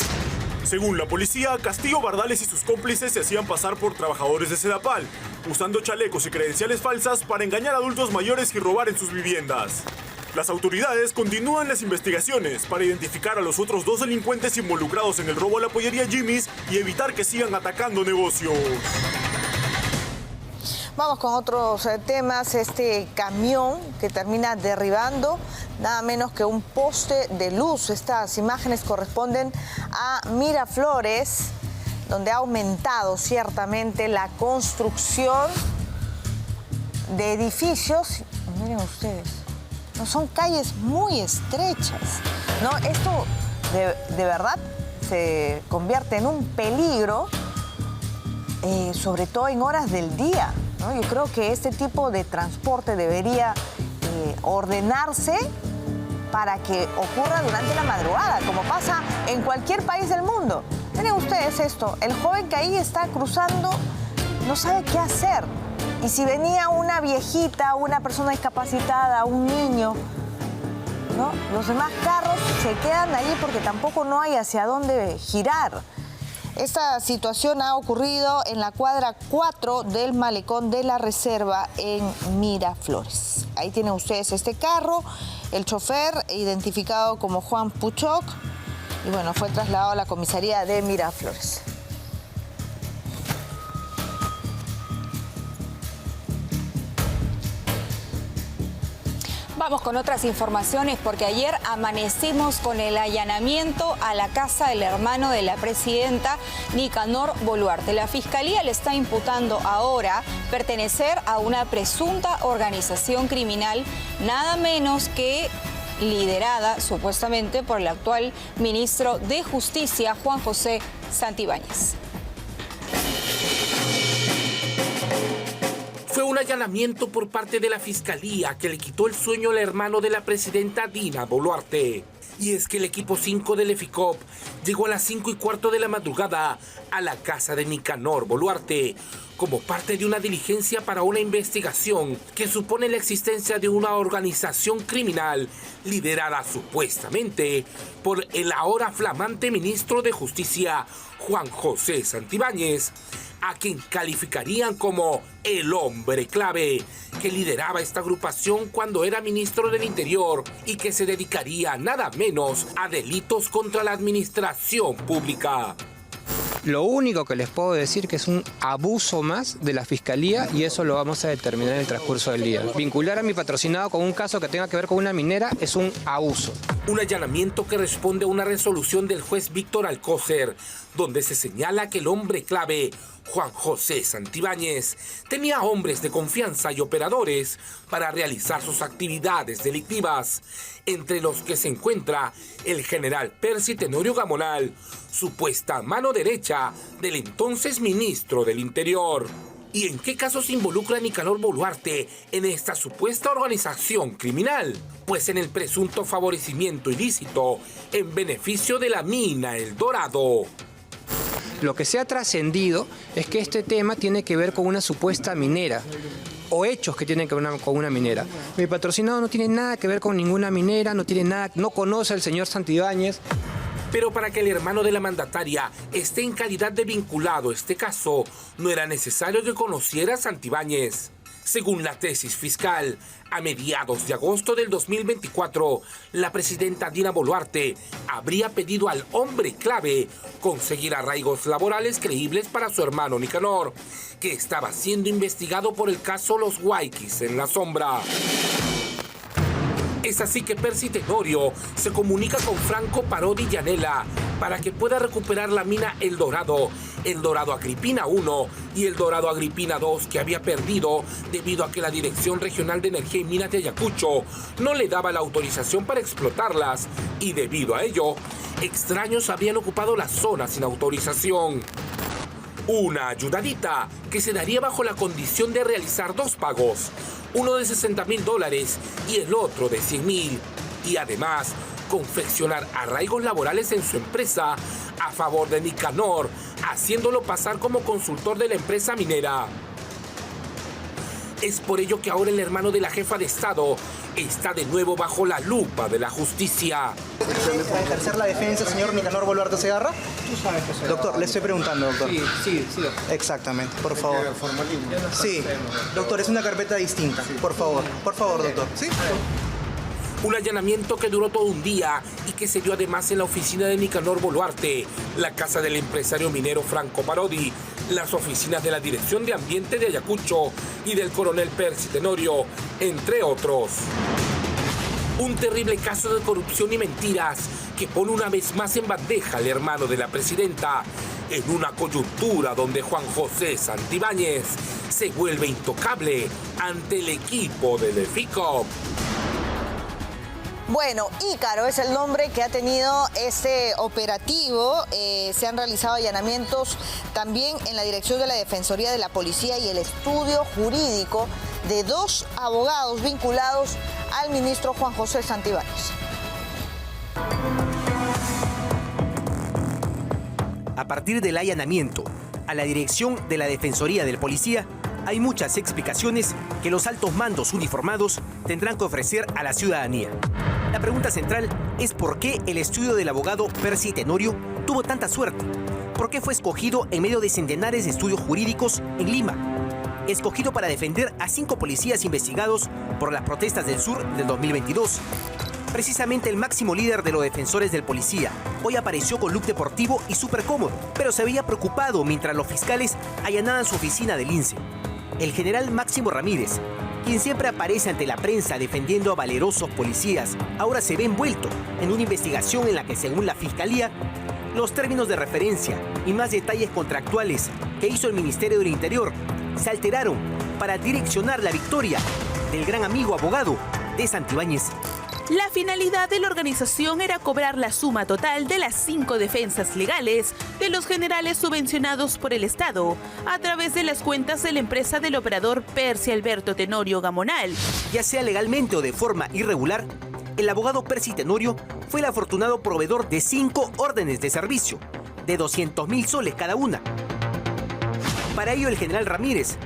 Según la policía, Castillo Bardales y sus cómplices se hacían pasar por trabajadores de Sedapal, usando chalecos y credenciales falsas para engañar a adultos mayores y robar en sus viviendas. Las autoridades continúan las investigaciones para identificar a los otros dos delincuentes involucrados en el robo a la pollería Jimmy's y evitar que sigan atacando negocios. Vamos con otros temas. Este camión que termina derribando nada menos que un poste de luz. Estas imágenes corresponden a Miraflores, donde ha aumentado ciertamente la construcción de edificios. Miren ustedes, no son calles muy estrechas, ¿no? Esto de verdad se convierte en un peligro, sobre todo en horas del día, ¿no? Yo creo que este tipo de transporte debería ordenarse para que ocurra durante la madrugada, como pasa en cualquier país del mundo. Miren ustedes esto, el joven que ahí está cruzando no sabe qué hacer. Y si venía una viejita, una persona discapacitada, un niño, ¿no? Los demás carros se quedan ahí porque tampoco no hay hacia dónde girar. Esta situación ha ocurrido en la cuadra 4 del Malecón de la Reserva en Miraflores. Ahí tienen ustedes este carro, el chofer identificado como Juan Puchoc, y bueno, fue trasladado a la comisaría de Miraflores. Vamos con otras informaciones porque ayer amanecimos con el allanamiento a la casa del hermano de la presidenta, Nicanor Boluarte. La Fiscalía le está imputando ahora pertenecer a una presunta organización criminal, nada menos que liderada supuestamente por el actual ministro de Justicia, Juan José Santibáñez. Fue un allanamiento por parte de la Fiscalía que le quitó el sueño al hermano de la presidenta, Dina Boluarte. Y es que el equipo 5 del EFICOP llegó a las 5:15 de la madrugada a la casa de Nicanor Boluarte, como parte de una diligencia para una investigación que supone la existencia de una organización criminal liderada supuestamente por el ahora flamante ministro de Justicia, Juan José Santibáñez, a quien calificarían como el hombre clave que lideraba esta agrupación cuando era ministro del Interior y que se dedicaría nada menos a delitos contra la administración pública. Lo único que les puedo decir que es un abuso más de la Fiscalía y eso lo vamos a determinar en el transcurso del día. Vincular a mi patrocinado con un caso que tenga que ver con una minera es un abuso. Un allanamiento que responde a una resolución del juez Víctor Alcócer, donde se señala que el hombre clave, Juan José Santibáñez, tenía hombres de confianza y operadores para realizar sus actividades delictivas, entre los que se encuentra el general Percy Tenorio Gamonal, supuesta mano derecha del entonces ministro del Interior. ¿Y en qué casos involucra a Nicanor Boluarte en esta supuesta organización criminal? Pues en el presunto favorecimiento ilícito en beneficio de la mina El Dorado. Lo que se ha trascendido es que este tema tiene que ver con una supuesta minera o hechos que tienen que ver con una minera. Mi patrocinado no tiene nada que ver con ninguna minera, no conoce al señor Santibáñez. Pero para que el hermano de la mandataria esté en calidad de vinculado a este caso, no era necesario que conociera a Santibáñez. Según la tesis fiscal, a mediados de agosto del 2024, la presidenta Dina Boluarte habría pedido al hombre clave conseguir arraigos laborales creíbles para su hermano Nicanor, que estaba siendo investigado por el caso Los Guayquis en la sombra. Es así que Percy Tenorio se comunica con Franco Parodi Llanela para que pueda recuperar la mina El Dorado Agripina 1 y El Dorado Agripina 2 que había perdido debido a que la Dirección Regional de Energía y Minas de Ayacucho no le daba la autorización para explotarlas y debido a ello, extraños habían ocupado la zona sin autorización. Una ayudadita que se daría bajo la condición de realizar dos pagos, uno de $60,000 y el otro de $100,000, y además confeccionar arraigos laborales en su empresa a favor de Nicanor, haciéndolo pasar como consultor de la empresa minera. Es por ello que ahora el hermano de la jefa de Estado está de nuevo bajo la lupa de la justicia. ¿Va a ejercer la defensa, señor Nicanor Boluarte Segarra? Tú sabes que soy doctor, le estoy preguntando, doctor. Sí. Exactamente, por favor. Sí, doctor, es una carpeta distinta. Por favor, doctor. ¿Sí? Un allanamiento que duró todo un día y que se dio además en la oficina de Nicanor Boluarte, la casa del empresario minero Franco Parodi, las oficinas de la Dirección de Ambiente de Ayacucho y del coronel Percy Tenorio, entre otros. Un terrible caso de corrupción y mentiras que pone una vez más en bandeja al hermano de la presidenta, en una coyuntura donde Juan José Santibáñez se vuelve intocable ante el equipo del FICOP. Bueno, Ícaro es el nombre que ha tenido este operativo. Se han realizado allanamientos también en la dirección de la Defensoría de la Policía y el estudio jurídico de dos abogados vinculados al ministro Juan José Santibáñez. A partir del allanamiento a la dirección de la Defensoría del Policía, hay muchas explicaciones que los altos mandos uniformados tendrán que ofrecer a la ciudadanía. La pregunta central es por qué el estudio del abogado Percy Tenorio tuvo tanta suerte. ¿Por qué fue escogido en medio de centenares de estudios jurídicos en Lima? Escogido para defender a 5 policías investigados por las protestas del sur del 2022. Precisamente el máximo líder de los defensores del policía hoy apareció con look deportivo y súper cómodo, pero se veía preocupado mientras los fiscales allanaban su oficina del INSE. El general Máximo Ramírez, quien siempre aparece ante la prensa defendiendo a valerosos policías, ahora se ve envuelto en una investigación en la que, según la Fiscalía, los términos de referencia y más detalles contractuales que hizo el Ministerio del Interior se alteraron para direccionar la victoria del gran amigo abogado de Santibáñez. La finalidad de la organización era cobrar la suma total de las 5 defensas legales de los generales subvencionados por el Estado a través de las cuentas de la empresa del operador Percy Alberto Tenorio Gamonal. Ya sea legalmente o de forma irregular, el abogado Percy Tenorio fue el afortunado proveedor de 5 órdenes de servicio, de 200,000 soles cada una. Para ello, el general Ramírez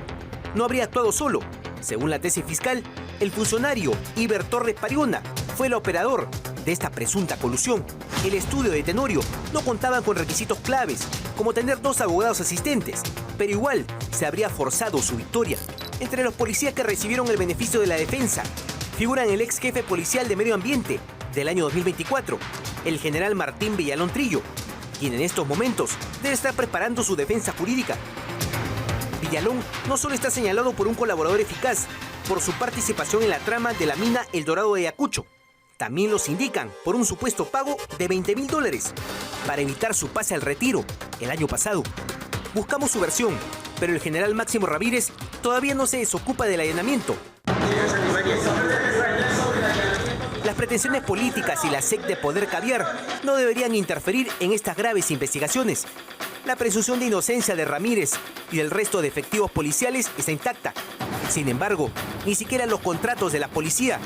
no habría actuado solo. Según la tesis fiscal, el funcionario Iber Torres Pariona fue el operador de esta presunta colusión. El estudio de Tenorio no contaba con requisitos claves, como tener 2 abogados asistentes, pero igual se habría forzado su victoria. Entre los policías que recibieron el beneficio de la defensa figuran el ex jefe policial de Medio Ambiente del año 2024, el general Martín Villalón Trillo, quien en estos momentos debe estar preparando su defensa jurídica. Villalón no solo está señalado por un colaborador eficaz por su participación en la trama de la mina El Dorado de Ayacucho, también los indican por un supuesto pago de $20.000 para evitar su pase al retiro el año pasado. Buscamos su versión, pero el general Máximo Ramírez todavía no se desocupa del allanamiento. Las pretensiones políticas y la sed de poder caviar no deberían interferir en estas graves investigaciones. La presunción de inocencia de Ramírez y del resto de efectivos policiales está intacta. Sin embargo, ni siquiera los contratos de la policía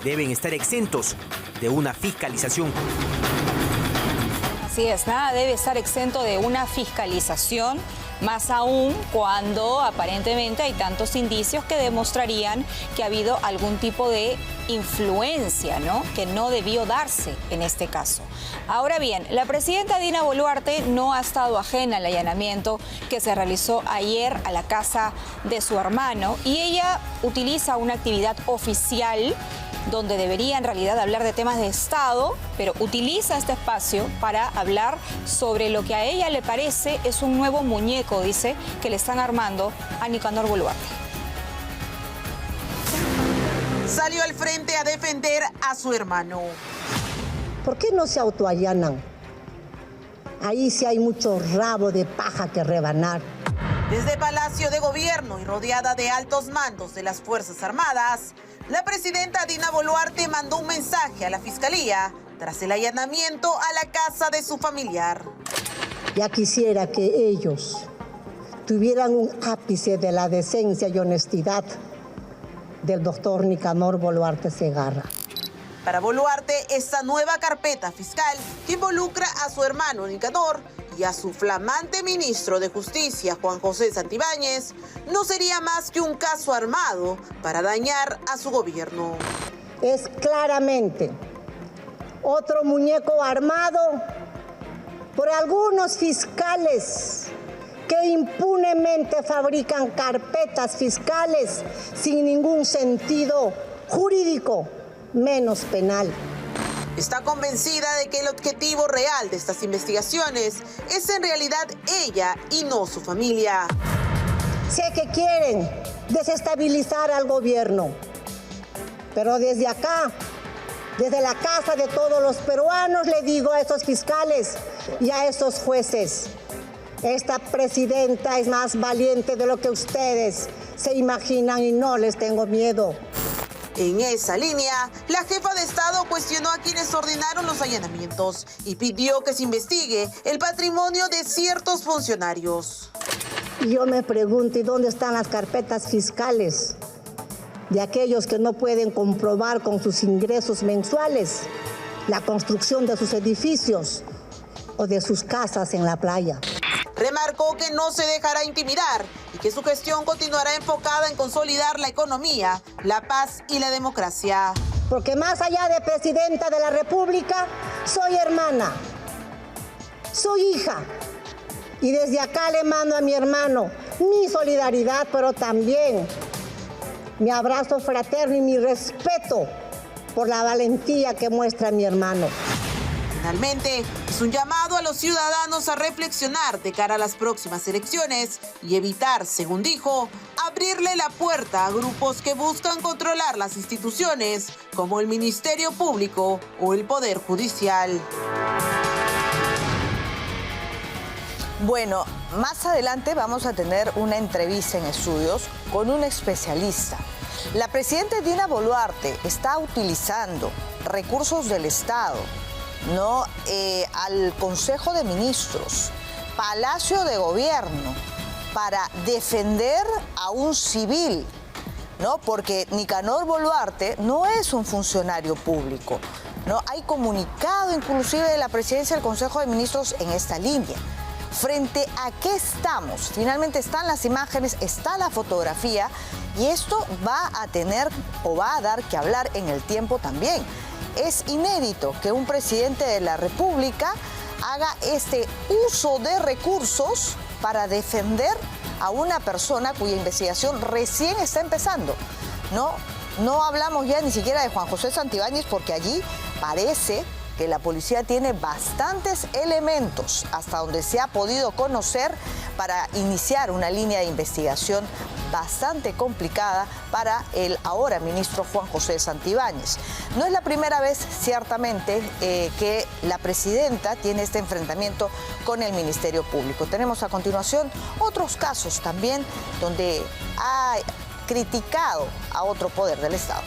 deben estar exentos de una fiscalización. Así es, nada debe estar exento de una fiscalización, más aún cuando aparentemente hay tantos indicios que demostrarían que ha habido algún tipo de influencia, ¿no?, que no debió darse en este caso. Ahora bien, la presidenta Dina Boluarte no ha estado ajena al allanamiento que se realizó ayer a la casa de su hermano y ella utiliza una actividad oficial donde debería en realidad hablar de temas de Estado, pero utiliza este espacio para hablar sobre lo que a ella le parece es un nuevo muñeco, dice, que le están armando a Nicanor Boluarte. Salió al frente a defender a su hermano. ¿Por qué no se autoallanan? Ahí sí hay mucho rabo de paja que rebanar. Desde Palacio de Gobierno y rodeada de altos mandos de las Fuerzas Armadas, la presidenta Dina Boluarte mandó un mensaje a la Fiscalía tras el allanamiento a la casa de su familiar. Ya quisiera que ellos tuvieran un ápice de la decencia y honestidad del doctor Nicanor Boluarte Segarra. Para Boluarte, esta nueva carpeta fiscal que involucra a su hermano Nicanor y a su flamante ministro de Justicia, Juan José Santibáñez, no sería más que un caso armado para dañar a su gobierno. Es claramente otro muñeco armado por algunos fiscales que impunemente fabrican carpetas fiscales sin ningún sentido jurídico, menos penal. Está convencida de que el objetivo real de estas investigaciones es en realidad ella y no su familia. Sé que quieren desestabilizar al gobierno, pero desde acá, desde la casa de todos los peruanos, le digo a esos fiscales y a esos jueces, esta presidenta es más valiente de lo que ustedes se imaginan y no les tengo miedo. En esa línea, la jefa de Estado cuestionó a quienes ordenaron los allanamientos y pidió que se investigue el patrimonio de ciertos funcionarios. Y yo me pregunto, ¿y dónde están las carpetas fiscales de aquellos que no pueden comprobar con sus ingresos mensuales la construcción de sus edificios o de sus casas en la playa? Remarcó que no se dejará intimidar y que su gestión continuará enfocada en consolidar la economía, la paz y la democracia. Porque más allá de presidenta de la República, soy hermana, soy hija. Y desde acá le mando a mi hermano mi solidaridad, pero también mi abrazo fraterno y mi respeto por la valentía que muestra mi hermano. Finalmente, es un llamado a los ciudadanos a reflexionar de cara a las próximas elecciones y evitar, según dijo, abrirle la puerta a grupos que buscan controlar las instituciones como el Ministerio Público o el Poder Judicial. Bueno, más adelante vamos a tener una entrevista en Estudios con un especialista. La presidenta Dina Boluarte está utilizando recursos del Estado, ¿no? Al Consejo de Ministros, Palacio de Gobierno, para defender a un civil, ¿no? Porque Nicanor Boluarte no es un funcionario público, ¿no? Hay comunicado inclusive de la presidencia del Consejo de Ministros en esta línea. ¿Frente a qué estamos? Finalmente están las imágenes, está la fotografía y esto va a tener o va a dar que hablar en el tiempo también. Es inédito que un presidente de la República haga este uso de recursos para defender a una persona cuya investigación recién está empezando. No hablamos ya ni siquiera de Juan José Santibáñez porque allí parece que la policía tiene bastantes elementos hasta donde se ha podido conocer para iniciar una línea de investigación bastante complicada para el ahora ministro Juan José Santibáñez. No es la primera vez, ciertamente, que la presidenta tiene este enfrentamiento con el Ministerio Público. Tenemos a continuación otros casos también donde ha criticado a otro poder del Estado.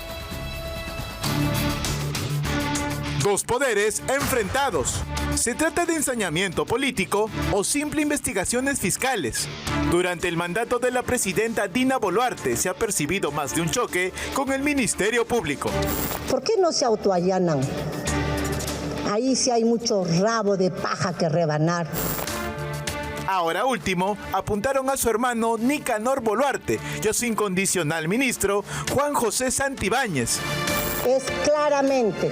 Dos poderes enfrentados. ¿Se trata de ensañamiento político o simple investigaciones fiscales? Durante el mandato de la presidenta Dina Boluarte se ha percibido más de un choque con el Ministerio Público. ¿Por qué no se autoallanan? Ahí sí hay mucho rabo de paja que rebanar. Ahora último, apuntaron a su hermano Nicanor Boluarte y a su incondicional ministro Juan José Santibáñez. Es claramente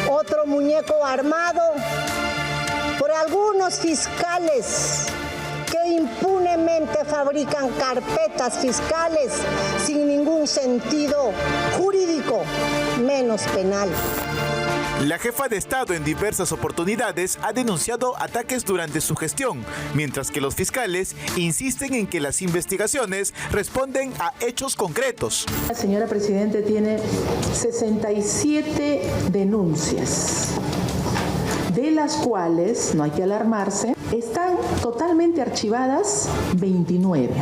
otro muñeco armado por algunos fiscales que impunemente fabrican carpetas fiscales sin ningún sentido jurídico, menos penal. La jefa de Estado en diversas oportunidades ha denunciado ataques durante su gestión, mientras que los fiscales insisten en que las investigaciones responden a hechos concretos. La señora Presidenta tiene 67 denuncias, de las cuales, no hay que alarmarse, están totalmente archivadas 29.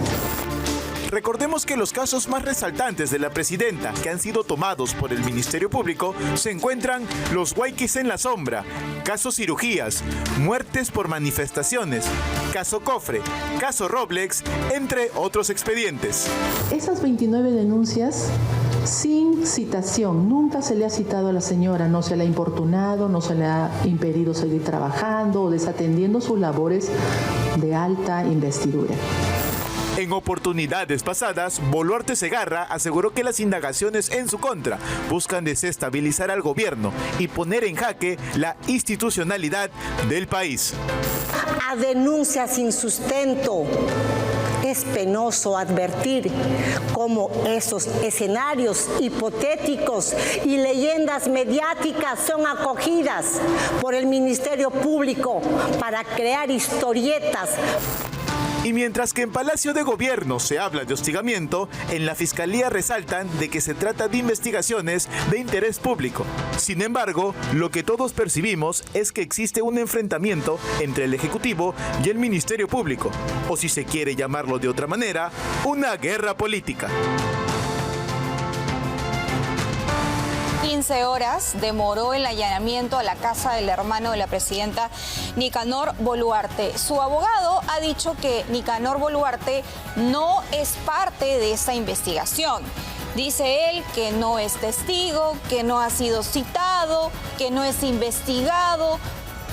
Recordemos que los casos más resaltantes de la presidenta que han sido tomados por el Ministerio Público se encuentran los huayquis en la sombra, caso cirugías, muertes por manifestaciones, caso Cofre, caso Roblex, entre otros expedientes. Esas 29 denuncias sin citación, nunca se le ha citado a la señora, no se le ha importunado, no se le ha impedido seguir trabajando o desatendiendo sus labores de alta investidura. En oportunidades pasadas, Boluarte Segarra aseguró que las indagaciones en su contra buscan desestabilizar al gobierno y poner en jaque la institucionalidad del país. A denuncia sin sustento. Es penoso advertir cómo esos escenarios hipotéticos y leyendas mediáticas son acogidas por el Ministerio Público para crear historietas. Y mientras que en Palacio de Gobierno se habla de hostigamiento, en la Fiscalía resaltan de que se trata de investigaciones de interés público. Sin embargo, lo que todos percibimos es que existe un enfrentamiento entre el Ejecutivo y el Ministerio Público, o si se quiere llamarlo de otra manera, una guerra política. 15 horas demoró el allanamiento a la casa del hermano de la presidenta Nicanor Boluarte. Su abogado ha dicho que Nicanor Boluarte no es parte de esta investigación. Dice él que no es testigo, que no ha sido citado, que no es investigado.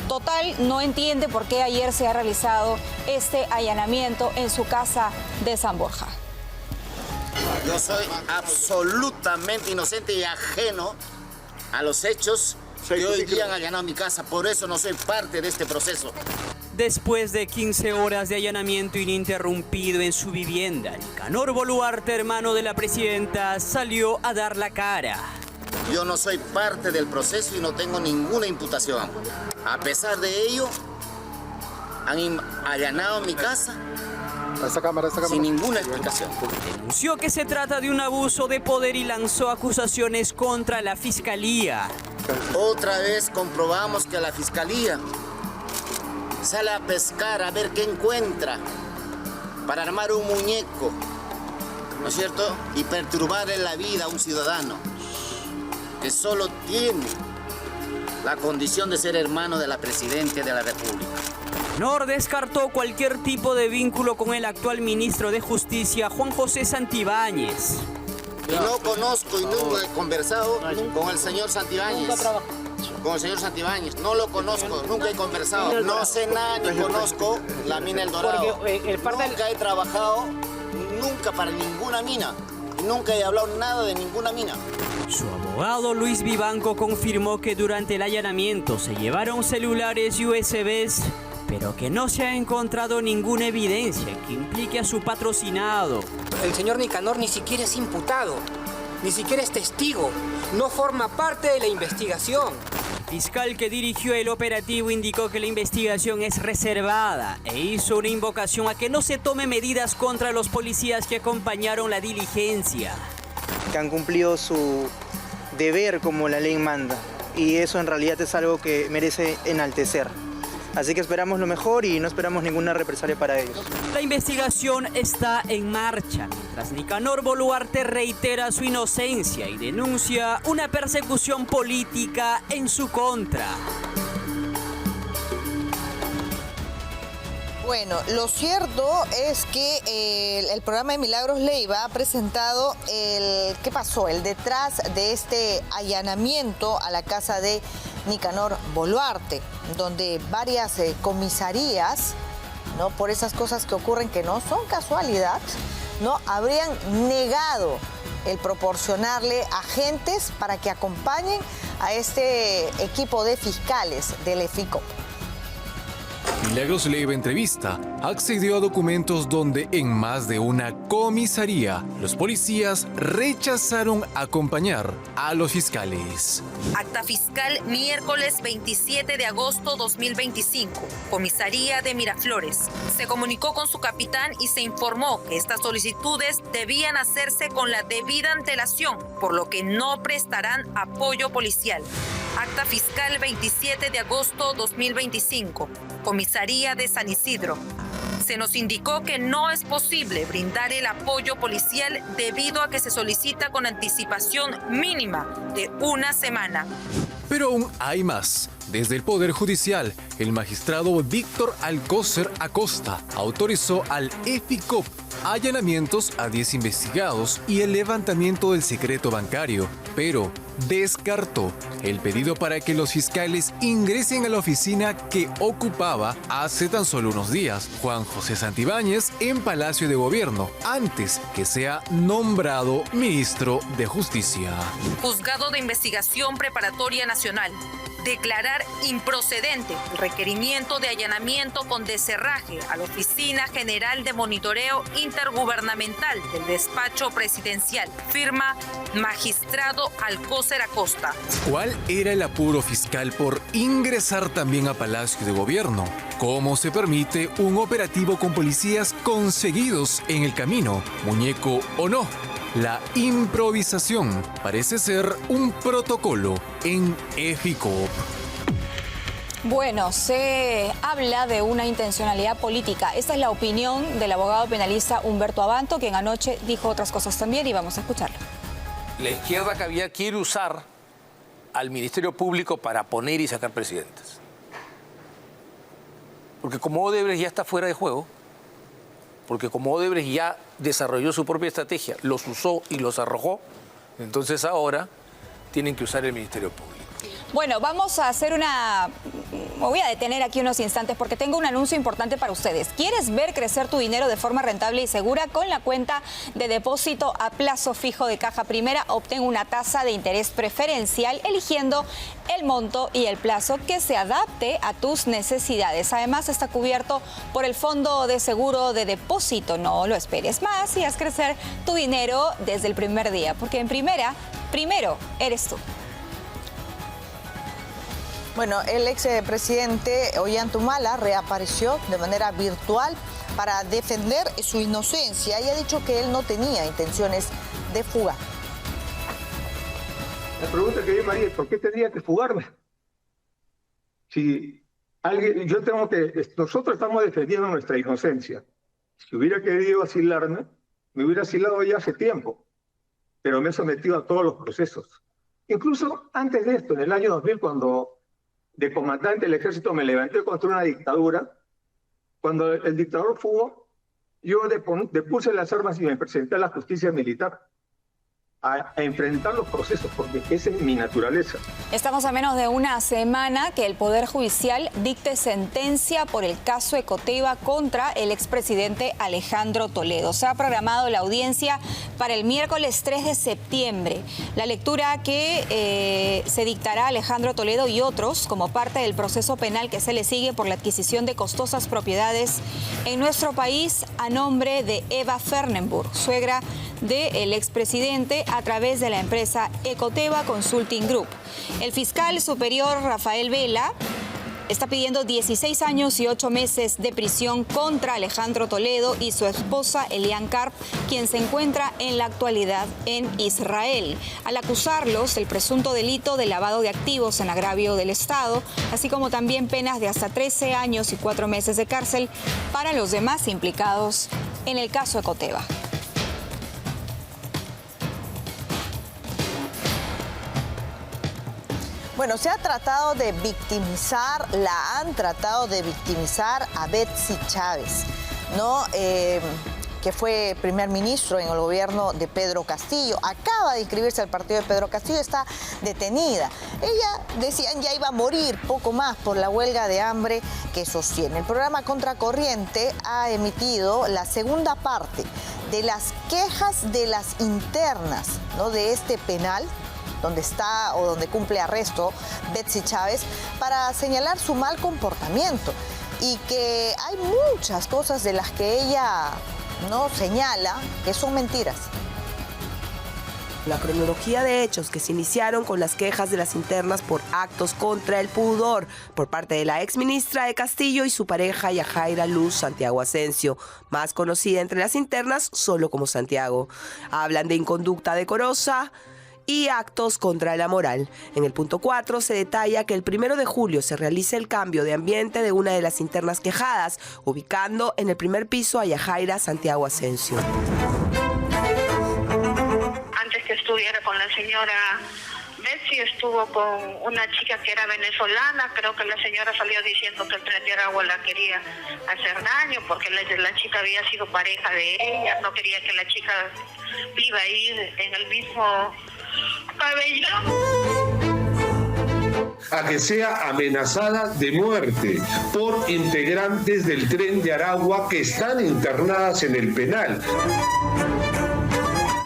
Total, no entiende por qué ayer se ha realizado este allanamiento en su casa de San Borja. Yo soy absolutamente inocente y ajeno a los hechos que hoy día han allanado mi casa. Por eso no soy parte de este proceso. Después de 15 horas de allanamiento ininterrumpido en su vivienda, Nicanor Boluarte, hermano de la presidenta, salió a dar la cara. Yo no soy parte del proceso y no tengo ninguna imputación. A pesar de ello, han allanado mi casa. Esta cámara. Sin ninguna explicación. Denunció que se trata de un abuso de poder y lanzó acusaciones contra la Fiscalía. Otra vez comprobamos que la Fiscalía sale a pescar a ver qué encuentra para armar un muñeco, ¿no es cierto? Y perturbarle la vida a un ciudadano que solo tiene la condición de ser hermano de la Presidenta de la República. Nicanor descartó cualquier tipo de vínculo con el actual ministro de Justicia, Juan José Santibáñez. Y no conozco y nunca he conversado con el señor Santibáñez. con el señor Santibáñez. No lo conozco, nunca he conversado. No sé nada ni conozco la mina El Dorado. Nunca he trabajado, nunca para ninguna mina. Nunca he hablado nada de ninguna mina. Su abogado Luis Vivanco confirmó que durante el allanamiento se llevaron celulares y USBs, pero que no se ha encontrado ninguna evidencia que implique a su patrocinado. El señor Nicanor ni siquiera es imputado, ni siquiera es testigo, no forma parte de la investigación. El fiscal que dirigió el operativo indicó que la investigación es reservada e hizo una invocación a que no se tome medidas contra los policías que acompañaron la diligencia. Que han cumplido su deber como la ley manda, y eso en realidad es algo que merece enaltecer. Así que esperamos lo mejor y no esperamos ninguna represalia para ellos. La investigación está en marcha, mientras Nicanor Boluarte reitera su inocencia y denuncia una persecución política en su contra. Bueno, lo cierto es que el programa de Milagros Leiva ha presentado ¿qué pasó? El detrás de este allanamiento a la casa de Nicanor Boluarte, donde varias comisarías, ¿no?, por esas cosas que ocurren que no son casualidad, ¿no?, habrían negado el proporcionarle agentes para que acompañen a este equipo de fiscales del EFICOP. Milagros Leiva Entrevista accedió a documentos donde en más de una comisaría los policías rechazaron acompañar a los fiscales. Acta fiscal miércoles 27 de agosto 2025, comisaría de Miraflores. Se comunicó con su capitán y se informó que estas solicitudes debían hacerse con la debida antelación, por lo que no prestarán apoyo policial. Acta fiscal 27 de agosto 2025, comisaría de San Isidro. Se nos indicó que no es posible brindar el apoyo policial debido a que se solicita con anticipación mínima de una semana. Pero aún hay más. Desde el Poder Judicial, el magistrado Víctor Alcócer Acosta autorizó al EFICOP allanamientos a 10 investigados y el levantamiento del secreto bancario, pero descartó el pedido para que los fiscales ingresen a la oficina que ocupaba hace tan solo unos días Juan José Santibáñez en Palacio de Gobierno, antes que sea nombrado ministro de Justicia. Juzgado de Investigación Preparatoria Nacional. Declarar improcedente el requerimiento de allanamiento con descerraje a la Oficina General de Monitoreo Intergubernamental del Despacho Presidencial. Firma magistrado Alcócer Acosta. ¿Cuál era el apuro fiscal por ingresar también a Palacio de Gobierno? ¿Cómo se permite un operativo con policías conseguidos en el camino, muñeco o no? La improvisación parece ser un protocolo en EFICOP. Bueno, se habla de una intencionalidad política. Esta es la opinión del abogado penalista Humberto Abanto, quien anoche dijo otras cosas también, y vamos a escucharlo. La izquierda quiere usar al Ministerio Público para poner y sacar presidentes. Porque como Odebrecht ya está fuera de juego, porque como Odebrecht ya desarrolló su propia estrategia, los usó y los arrojó, entonces ahora tienen que usar el Ministerio Público. Bueno, vamos a hacer me voy a detener aquí unos instantes porque tengo un anuncio importante para ustedes. ¿Quieres ver crecer tu dinero de forma rentable y segura? Con la cuenta de depósito a plazo fijo de Caja Primera, obtén una tasa de interés preferencial eligiendo el monto y el plazo que se adapte a tus necesidades. Además, está cubierto por el Fondo de Seguro de Depósito. No lo esperes más y haz crecer tu dinero desde el primer día, porque en primero eres tú. Bueno, el expresidente Ollantaytamala reapareció de manera virtual para defender su inocencia y ha dicho que él no tenía intenciones de fuga. La pregunta que yo me haría es ¿por qué tendría que fugarme? Si nosotros estamos defendiendo nuestra inocencia. Si hubiera querido asilarme, me hubiera asilado ya hace tiempo, pero me he sometido a todos los procesos. Incluso antes de esto, en el año 2000, cuando de comandante del ejército me levanté contra una dictadura, cuando el dictador fugó, yo depuse las armas y me presenté a la justicia militar. a enfrentar los procesos, porque esa es mi naturaleza. Estamos a menos de una semana que el Poder Judicial dicte sentencia por el caso Ecoteva contra el expresidente Alejandro Toledo. Se ha programado la audiencia para el miércoles 3 de septiembre. La lectura que se dictará a Alejandro Toledo y otros como parte del proceso penal que se le sigue por la adquisición de costosas propiedades en nuestro país a nombre de Eva Fernenburg, suegra del expresidente, a través de la empresa Ecoteva Consulting Group. El fiscal superior Rafael Vela está pidiendo 16 años y 8 meses de prisión contra Alejandro Toledo y su esposa Elian Karp, quien se encuentra en la actualidad en Israel, al acusarlos del presunto delito de lavado de activos en agravio del Estado, así como también penas de hasta 13 años y 4 meses de cárcel para los demás implicados en el caso Ecoteva. Bueno, se ha tratado de victimizar, la han tratado de victimizar a Betsy Chávez, ¿no? Que fue primer ministro en el gobierno de Pedro Castillo. Acaba de inscribirse al partido de Pedro Castillo, está detenida. Ella, decían, ya iba a morir poco más por la huelga de hambre que sostiene. El programa Contracorriente ha emitido la segunda parte de las quejas de las internas, ¿no?, de este penal, donde está o donde cumple arresto Betsy Chávez, para señalar su mal comportamiento y que hay muchas cosas de las que ella no señala que son mentiras. La cronología de hechos que se iniciaron con las quejas de las internas por actos contra el pudor por parte de la exministra de Castillo y su pareja Yajaira Luz Santiago Asensio, más conocida entre las internas solo como Santiago. Hablan de inconducta decorosa y actos contra la moral. En el punto 4 se detalla que el 1 de julio se realiza el cambio de ambiente de una de las internas quejadas, ubicando en el primer piso a Yajaira Santiago Asensio. Antes que estuviera con la señora Betsy, estuvo con una chica que era venezolana. Creo que la señora salió diciendo que el Tren de Aragua la quería hacer daño porque la chica había sido pareja de ella, no quería que la chica viva ahí en el mismo pabellón. A que sea amenazada de muerte por integrantes del Tren de Aragua que están internadas en el penal.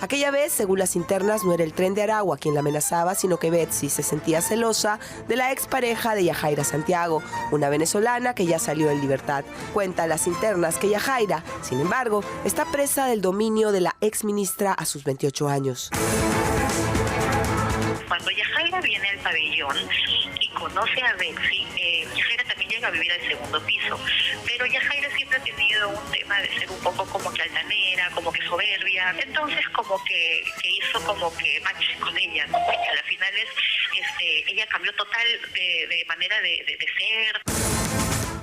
Aquella vez, según las internas, no era el Tren de Aragua quien la amenazaba, sino que Betsy se sentía celosa de la expareja de Yajaira Santiago, una venezolana que ya salió en libertad. Cuentan las internas que Yajaira, sin embargo, está presa del dominio de la exministra a sus 28 años. Cuando Yajaira viene al pabellón y conoce a Betsy, Yajaira también llega a vivir al segundo piso, pero Yajaira siempre ha tenido un tema de ser un poco como que altanera, como que soberbia, entonces como que hizo como que match con ella, ¿no? Porque a las finales ella cambió total de manera de ser.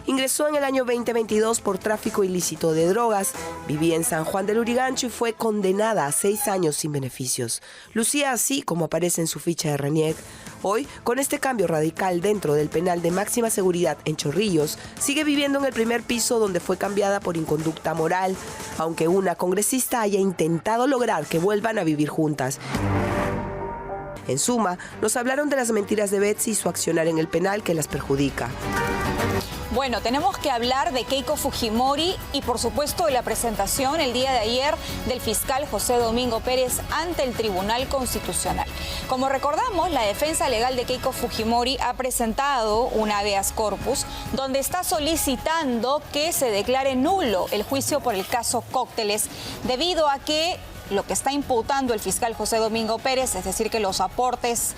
Ingresó en el año 2022 por tráfico ilícito de drogas, vivía en San Juan del Lurigancho y fue condenada a 6 años sin beneficios. Lucía así como aparece en su ficha de RENIEC. Hoy, con este cambio radical dentro del penal de máxima seguridad en Chorrillos, sigue viviendo en el primer piso donde fue cambiada por inconducta moral, aunque una congresista haya intentado lograr que vuelvan a vivir juntas. En suma, nos hablaron de las mentiras de Betsy y su accionar en el penal que las perjudica. Bueno, tenemos que hablar de Keiko Fujimori y por supuesto de la presentación el día de ayer del fiscal José Domingo Pérez ante el Tribunal Constitucional. Como recordamos, la defensa legal de Keiko Fujimori ha presentado un habeas corpus donde está solicitando que se declare nulo el juicio por el caso Cócteles debido a que lo que está imputando el fiscal José Domingo Pérez, es decir, que los aportes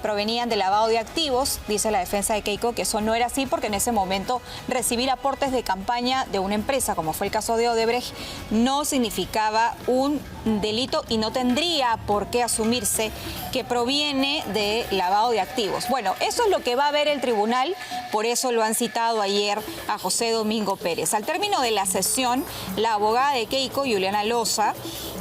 provenían de lavado de activos, dice la defensa de Keiko que eso no era así porque en ese momento recibir aportes de campaña de una empresa, como fue el caso de Odebrecht, no significaba un delito y no tendría por qué asumirse que proviene de lavado de activos. Bueno, eso es lo que va a ver el tribunal, por eso lo han citado ayer a José Domingo Pérez. Al término de la sesión, la abogada de Keiko, Juliana Loza,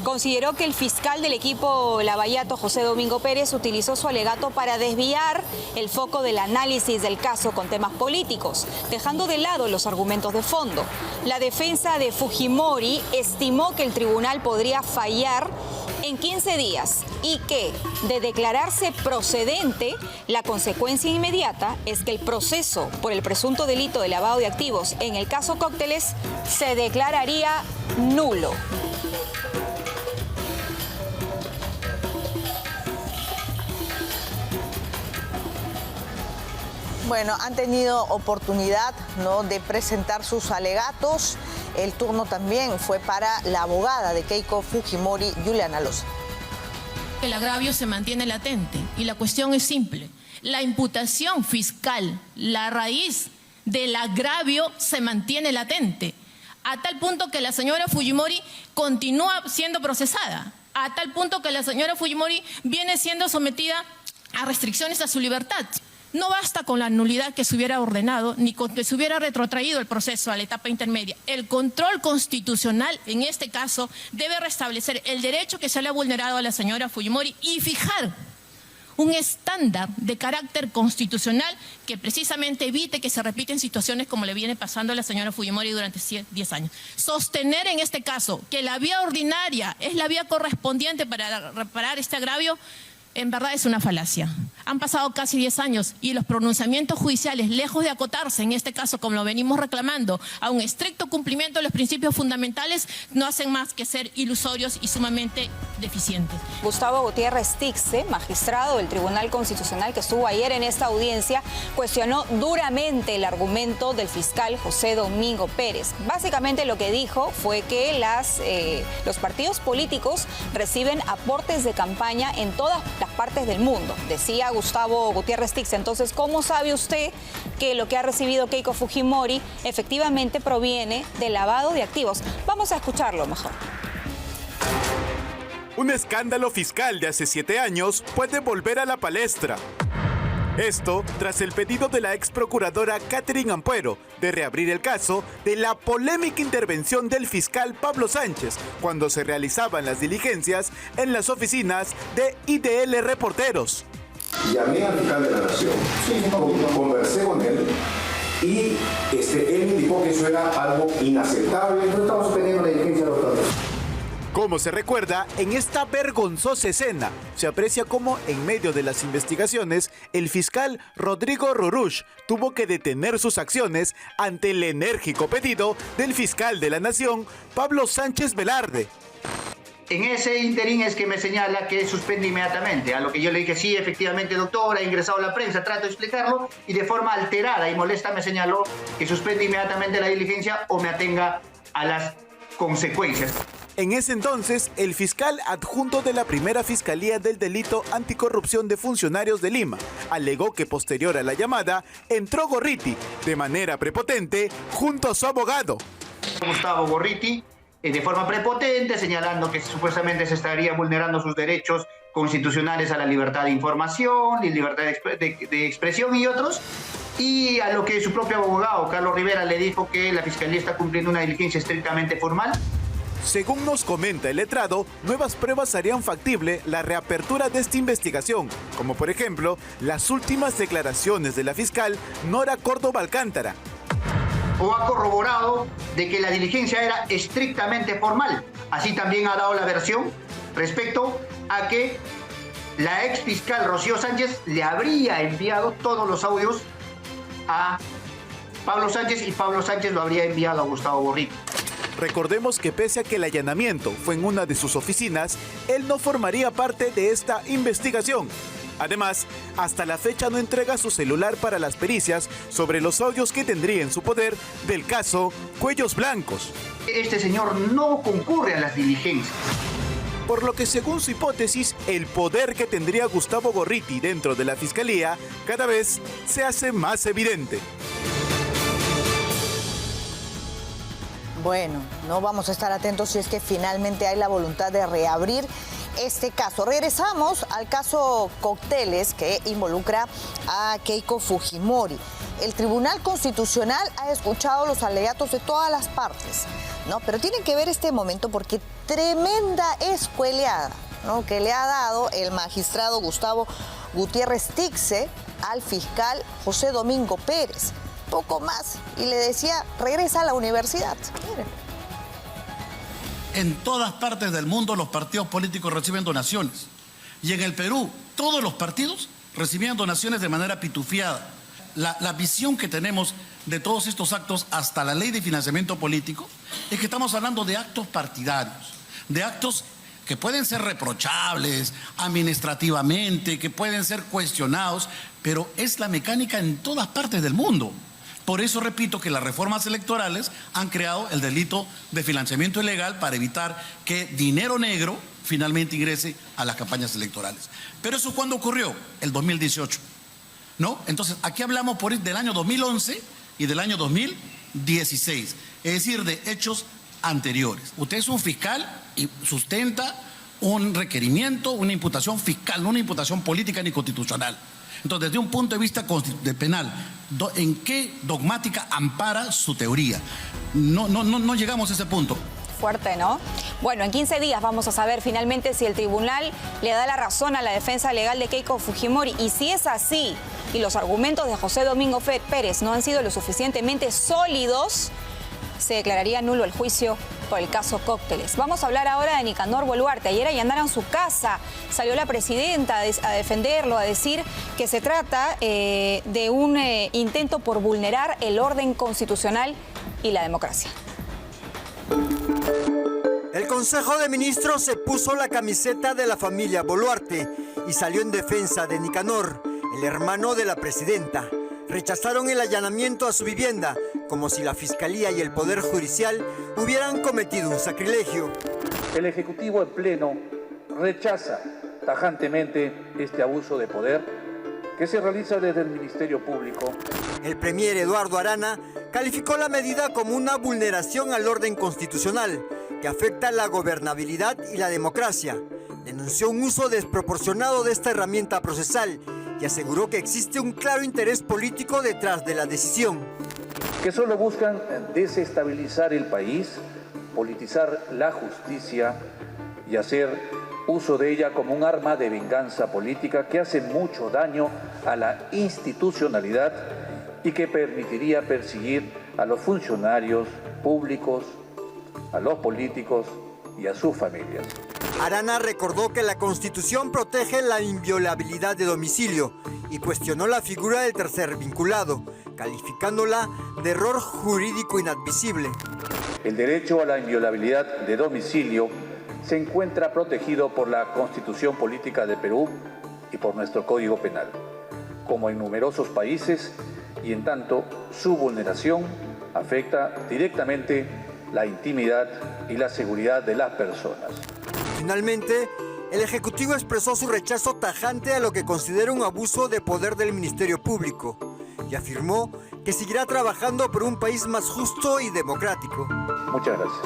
consideró que el fiscal del equipo Lavallato, José Domingo Pérez, utilizó su alegato para desviar el foco del análisis del caso con temas políticos, dejando de lado los argumentos de fondo. La defensa de Fujimori estimó que el tribunal podría fallar en 15 días y que, de declararse procedente, la consecuencia inmediata es que el proceso por el presunto delito de lavado de activos en el caso Cócteles se declararía nulo. Bueno, han tenido oportunidad, ¿no?, de presentar sus alegatos. El turno también fue para la abogada de Keiko Fujimori, Juliana Loza. El agravio se mantiene latente y la cuestión es simple. La imputación fiscal, la raíz del agravio se mantiene latente, a tal punto que la señora Fujimori continúa siendo procesada, a tal punto que la señora Fujimori viene siendo sometida a restricciones a su libertad. No basta con la nulidad que se hubiera ordenado, ni con que se hubiera retrotraído el proceso a la etapa intermedia. El control constitucional, en este caso, debe restablecer el derecho que se le ha vulnerado a la señora Fujimori y fijar un estándar de carácter constitucional que precisamente evite que se repiten situaciones como le viene pasando a la señora Fujimori durante 10 años. Sostener en este caso que la vía ordinaria es la vía correspondiente para reparar este agravio, en verdad es una falacia. Han pasado casi 10 años y los pronunciamientos judiciales, lejos de acotarse, en este caso, como lo venimos reclamando, a un estricto cumplimiento de los principios fundamentales, no hacen más que ser ilusorios y sumamente deficientes. Gustavo Gutiérrez Tixe, magistrado del Tribunal Constitucional que estuvo ayer en esta audiencia, cuestionó duramente el argumento del fiscal José Domingo Pérez. Básicamente lo que dijo fue que los partidos políticos reciben aportes de campaña en todas las partes del mundo, decía Gustavo Gutiérrez Tixe. Entonces, ¿cómo sabe usted que lo que ha recibido Keiko Fujimori efectivamente proviene del lavado de activos? Vamos a escucharlo mejor. Un escándalo fiscal de hace 7 años puede volver a la palestra. Esto tras el pedido de la ex procuradora Catherine Ampuero de reabrir el caso de la polémica intervención del fiscal Pablo Sánchez cuando se realizaban las diligencias en las oficinas de IDL Reporteros. Llamé al fiscal de la Nación, conversé con él y él indicó que eso era algo inaceptable. No estamos suspendiendo la diligencia, doctor. Como se recuerda, en esta vergonzosa escena se aprecia cómo en medio de las investigaciones el fiscal Rodrigo Rurush tuvo que detener sus acciones ante el enérgico pedido del fiscal de la Nación, Pablo Sánchez Velarde. En ese interín es que me señala que suspende inmediatamente, a lo que yo le dije, sí, efectivamente, doctor, ha ingresado a la prensa, trato de explicarlo, y de forma alterada y molesta me señaló que suspende inmediatamente la diligencia o me atenga a las consecuencias. En ese entonces, el fiscal adjunto de la primera Fiscalía del Delito Anticorrupción de Funcionarios de Lima alegó que posterior a la llamada, entró Gorriti de manera prepotente junto a su abogado. Gustavo Gorriti, de forma prepotente, señalando que supuestamente se estaría vulnerando sus derechos constitucionales a la libertad de información y libertad de expresión y otros, y a lo que su propio abogado, Carlos Rivera, le dijo que la Fiscalía está cumpliendo una diligencia estrictamente formal. Según nos comenta el letrado, nuevas pruebas harían factible la reapertura de esta investigación, como por ejemplo las últimas declaraciones de la fiscal Nora Córdoba Alcántara. O ha corroborado de que la diligencia era estrictamente formal. Así también ha dado la versión respecto a que la ex fiscal Rocío Sánchez le habría enviado todos los audios a Pablo Sánchez y Pablo Sánchez lo habría enviado a Gustavo Gorriti. Recordemos que pese a que el allanamiento fue en una de sus oficinas, él no formaría parte de esta investigación. Además, hasta la fecha no entrega su celular para las pericias sobre los audios que tendría en su poder del caso Cuellos Blancos. Este señor no concurre a las diligencias. Por lo que, según su hipótesis, el poder que tendría Gustavo Gorriti dentro de la Fiscalía cada vez se hace más evidente. Bueno, no vamos a estar atentos si es que finalmente hay la voluntad de reabrir este caso. Regresamos al caso Cócteles que involucra a Keiko Fujimori. El Tribunal Constitucional ha escuchado los alegatos de todas las partes, ¿no? Pero tienen que ver este momento porque tremenda escueleada, ¿no?, que le ha dado el magistrado Gustavo Gutiérrez Tixe al fiscal José Domingo Pérez. Poco más y le decía, regresa a la universidad. Miren. En todas partes del mundo los partidos políticos reciben donaciones. Y en el Perú, todos los partidos recibían donaciones de manera pitufiada. La visión que tenemos de todos estos actos, hasta la ley de financiamiento político, es que estamos hablando de actos partidarios, de actos que pueden ser reprochables administrativamente, que pueden ser cuestionados, pero es la mecánica en todas partes del mundo. Por eso repito que las reformas electorales han creado el delito de financiamiento ilegal para evitar que dinero negro finalmente ingrese a las campañas electorales. Pero eso ¿cuándo ocurrió? El 2018, ¿no? Entonces aquí hablamos del año 2011 y del año 2016, es decir, de hechos anteriores. Usted es un fiscal y sustenta un requerimiento, una imputación fiscal, no una imputación política ni constitucional. Entonces, desde un punto de vista penal, ¿en qué dogmática ampara su teoría? No llegamos a ese punto. Fuerte, ¿no? Bueno, en 15 días vamos a saber finalmente si el tribunal le da la razón a la defensa legal de Keiko Fujimori. Y si es así, y los argumentos de José Domingo Pérez no han sido lo suficientemente sólidos, se declararía nulo el juicio por el caso Cócteles. Vamos a hablar ahora de Nicanor Boluarte. Ayer allanaron su casa, salió la presidenta a defenderlo, a decir que se trata de un intento por vulnerar el orden constitucional y la democracia. El Consejo de Ministros se puso la camiseta de la familia Boluarte y salió en defensa de Nicanor, el hermano de la presidenta. Rechazaron el allanamiento a su vivienda, como si la Fiscalía y el Poder Judicial hubieran cometido un sacrilegio. El Ejecutivo en pleno rechaza tajantemente este abuso de poder que se realiza desde el Ministerio Público. El premier Eduardo Arana calificó la medida como una vulneración al orden constitucional que afecta la gobernabilidad y la democracia. Denunció un uso desproporcionado de esta herramienta procesal y aseguró que existe un claro interés político detrás de la decisión. Que solo buscan desestabilizar el país, politizar la justicia y hacer uso de ella como un arma de venganza política que hace mucho daño a la institucionalidad y que permitiría perseguir a los funcionarios públicos, a los políticos y a sus familias. Arana recordó que la Constitución protege la inviolabilidad de domicilio y cuestionó la figura del tercer vinculado, calificándola de error jurídico inadmisible. El derecho a la inviolabilidad de domicilio se encuentra protegido por la Constitución Política de Perú y por nuestro Código Penal, como en numerosos países, y en tanto su vulneración afecta directamente la intimidad y la seguridad de las personas. Finalmente, el Ejecutivo expresó su rechazo tajante a lo que considera un abuso de poder del Ministerio Público y afirmó que seguirá trabajando por un país más justo y democrático. Muchas gracias.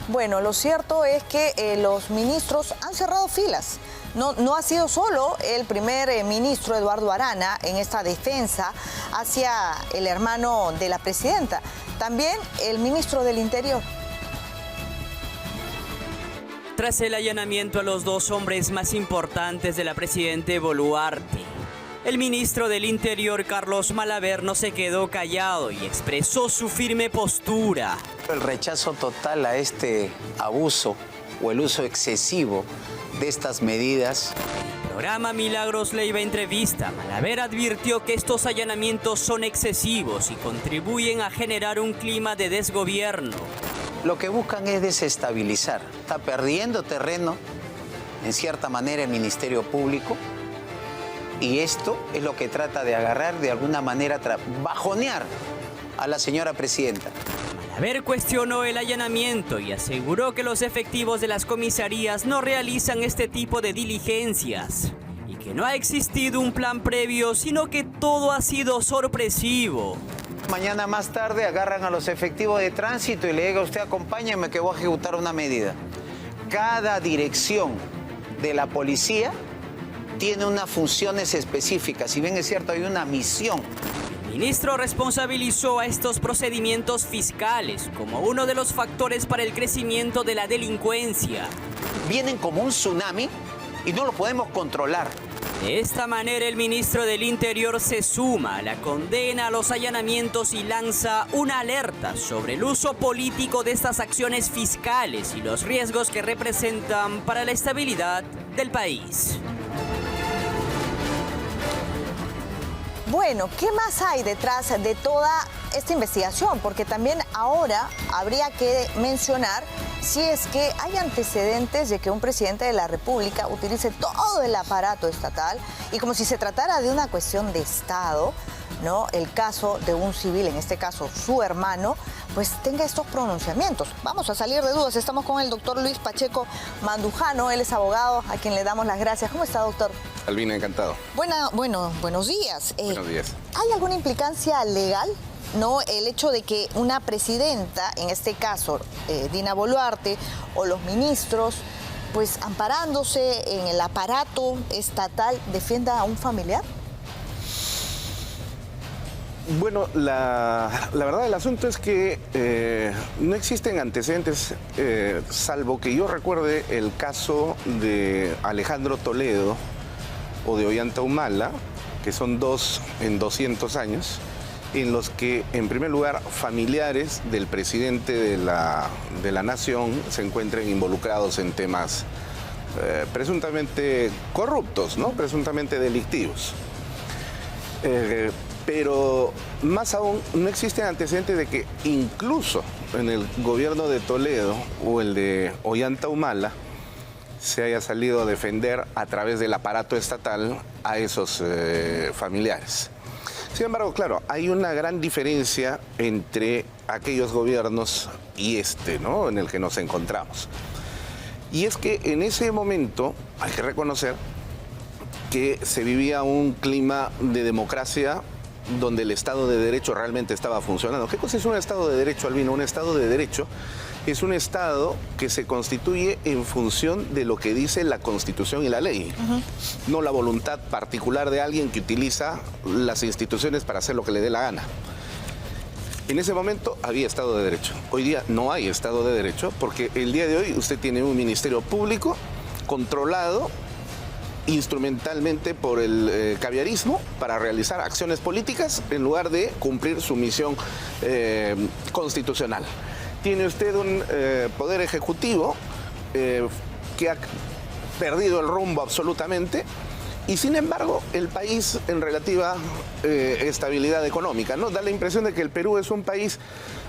Bueno, lo cierto es que los ministros han cerrado filas. No ha sido solo el primer ministro Eduardo Arana en esta defensa hacia el hermano de la presidenta, también el ministro del Interior. Tras el allanamiento a los dos hombres más importantes de la presidenta Boluarte, el ministro del Interior, Carlos Malaver, no se quedó callado y expresó su firme postura. El rechazo total a este abuso o el uso excesivo de estas medidas. Programa Milagros Leiva Entrevista, Malaver advirtió que estos allanamientos son excesivos y contribuyen a generar un clima de desgobierno. Lo que buscan es desestabilizar. Está perdiendo terreno, en cierta manera, el Ministerio Público. Y esto es lo que trata de agarrar, de alguna manera, bajonear a la señora presidenta. Malaver cuestionó el allanamiento y aseguró que los efectivos de las comisarías no realizan este tipo de diligencias y que no ha existido un plan previo, sino que todo ha sido sorpresivo. Mañana más tarde agarran a los efectivos de tránsito y le diga: usted acompáñeme que voy a ejecutar una medida. Cada dirección de la policía tiene unas funciones específicas. Si bien es cierto, hay una misión. El ministro responsabilizó a estos procedimientos fiscales como uno de los factores para el crecimiento de la delincuencia. Vienen como un tsunami y no lo podemos controlar. De esta manera, el ministro del Interior se suma a la condena a los allanamientos y lanza una alerta sobre el uso político de estas acciones fiscales y los riesgos que representan para la estabilidad del país. Bueno, ¿qué más hay detrás de toda esta investigación? Porque también ahora habría que mencionar si es que hay antecedentes de que un presidente de la República utilice todo el aparato estatal y como si se tratara de una cuestión de Estado, ¿no? El caso de un civil, en este caso su hermano, pues tenga estos pronunciamientos. Vamos a salir de dudas. Estamos con el doctor Luis Pacheco Mandujano, él es abogado, a quien le damos las gracias. ¿Cómo está, doctor? Albina, encantado. Buenos días. Buenos días. ¿Hay alguna implicancia legal? ¿No? El hecho de que una presidenta, en este caso Dina Boluarte, o los ministros, pues amparándose en el aparato estatal, defienda a un familiar. Bueno, la verdad del asunto es que no existen antecedentes, salvo que yo recuerde el caso de Alejandro Toledo o de Ollanta Humala, que son dos en 200 años, en los que, en primer lugar, familiares del presidente de la nación se encuentren involucrados en temas presuntamente corruptos, ¿no? Presuntamente delictivos. Pero más aún, no existen antecedentes de que incluso en el gobierno de Toledo o el de Ollanta Humala se haya salido a defender a través del aparato estatal a esos familiares. Sin embargo, claro, hay una gran diferencia entre aquellos gobiernos y este, ¿no?, en el que nos encontramos. Y es que en ese momento hay que reconocer que se vivía un clima de democracia donde el Estado de Derecho realmente estaba funcionando. ¿Qué cosa es un Estado de Derecho, Albino? Un Estado de Derecho es un Estado que se constituye en función de lo que dice la Constitución y la ley, no la voluntad particular de alguien que utiliza las instituciones para hacer lo que le dé la gana. En ese momento había Estado de Derecho. Hoy día no hay Estado de Derecho porque el día de hoy usted tiene un ministerio público controlado instrumentalmente por el caviarismo para realizar acciones políticas en lugar de cumplir su misión constitucional. Tiene usted un poder ejecutivo que ha perdido el rumbo absolutamente y sin embargo el país en relativa estabilidad económica, ¿no? Da la impresión de que el Perú es un país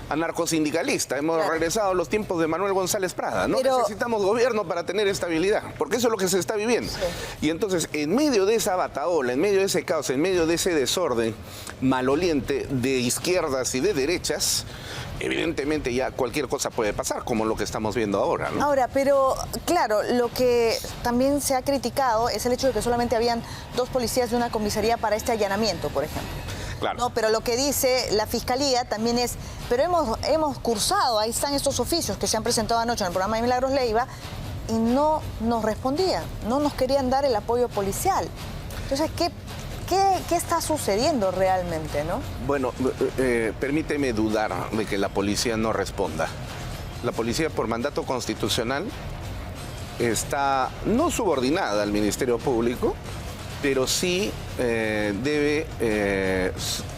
anarcosindicalista. Hemos regresado a los tiempos de Manuel González Prada. No necesitamos gobierno para tener estabilidad, porque eso es lo que se está viviendo. Sí. Y entonces, en medio de esa batahola, en medio de ese caos, en medio de ese desorden maloliente de izquierdas y de derechas, evidentemente ya cualquier cosa puede pasar, como lo que estamos viendo ahora, ¿no? Ahora, pero claro, lo que también se ha criticado es el hecho de que solamente habían 2 policías de una comisaría para este allanamiento, por ejemplo. Claro. No, pero lo que dice la Fiscalía también es, pero hemos cursado, ahí están estos oficios que se han presentado anoche en el programa de Milagros Leiva y no nos respondían, no nos querían dar el apoyo policial. Entonces, ¿qué está sucediendo realmente, no? Bueno, permíteme dudar de que la policía no responda. La policía, por mandato constitucional, está no subordinada al Ministerio Público, pero sí debe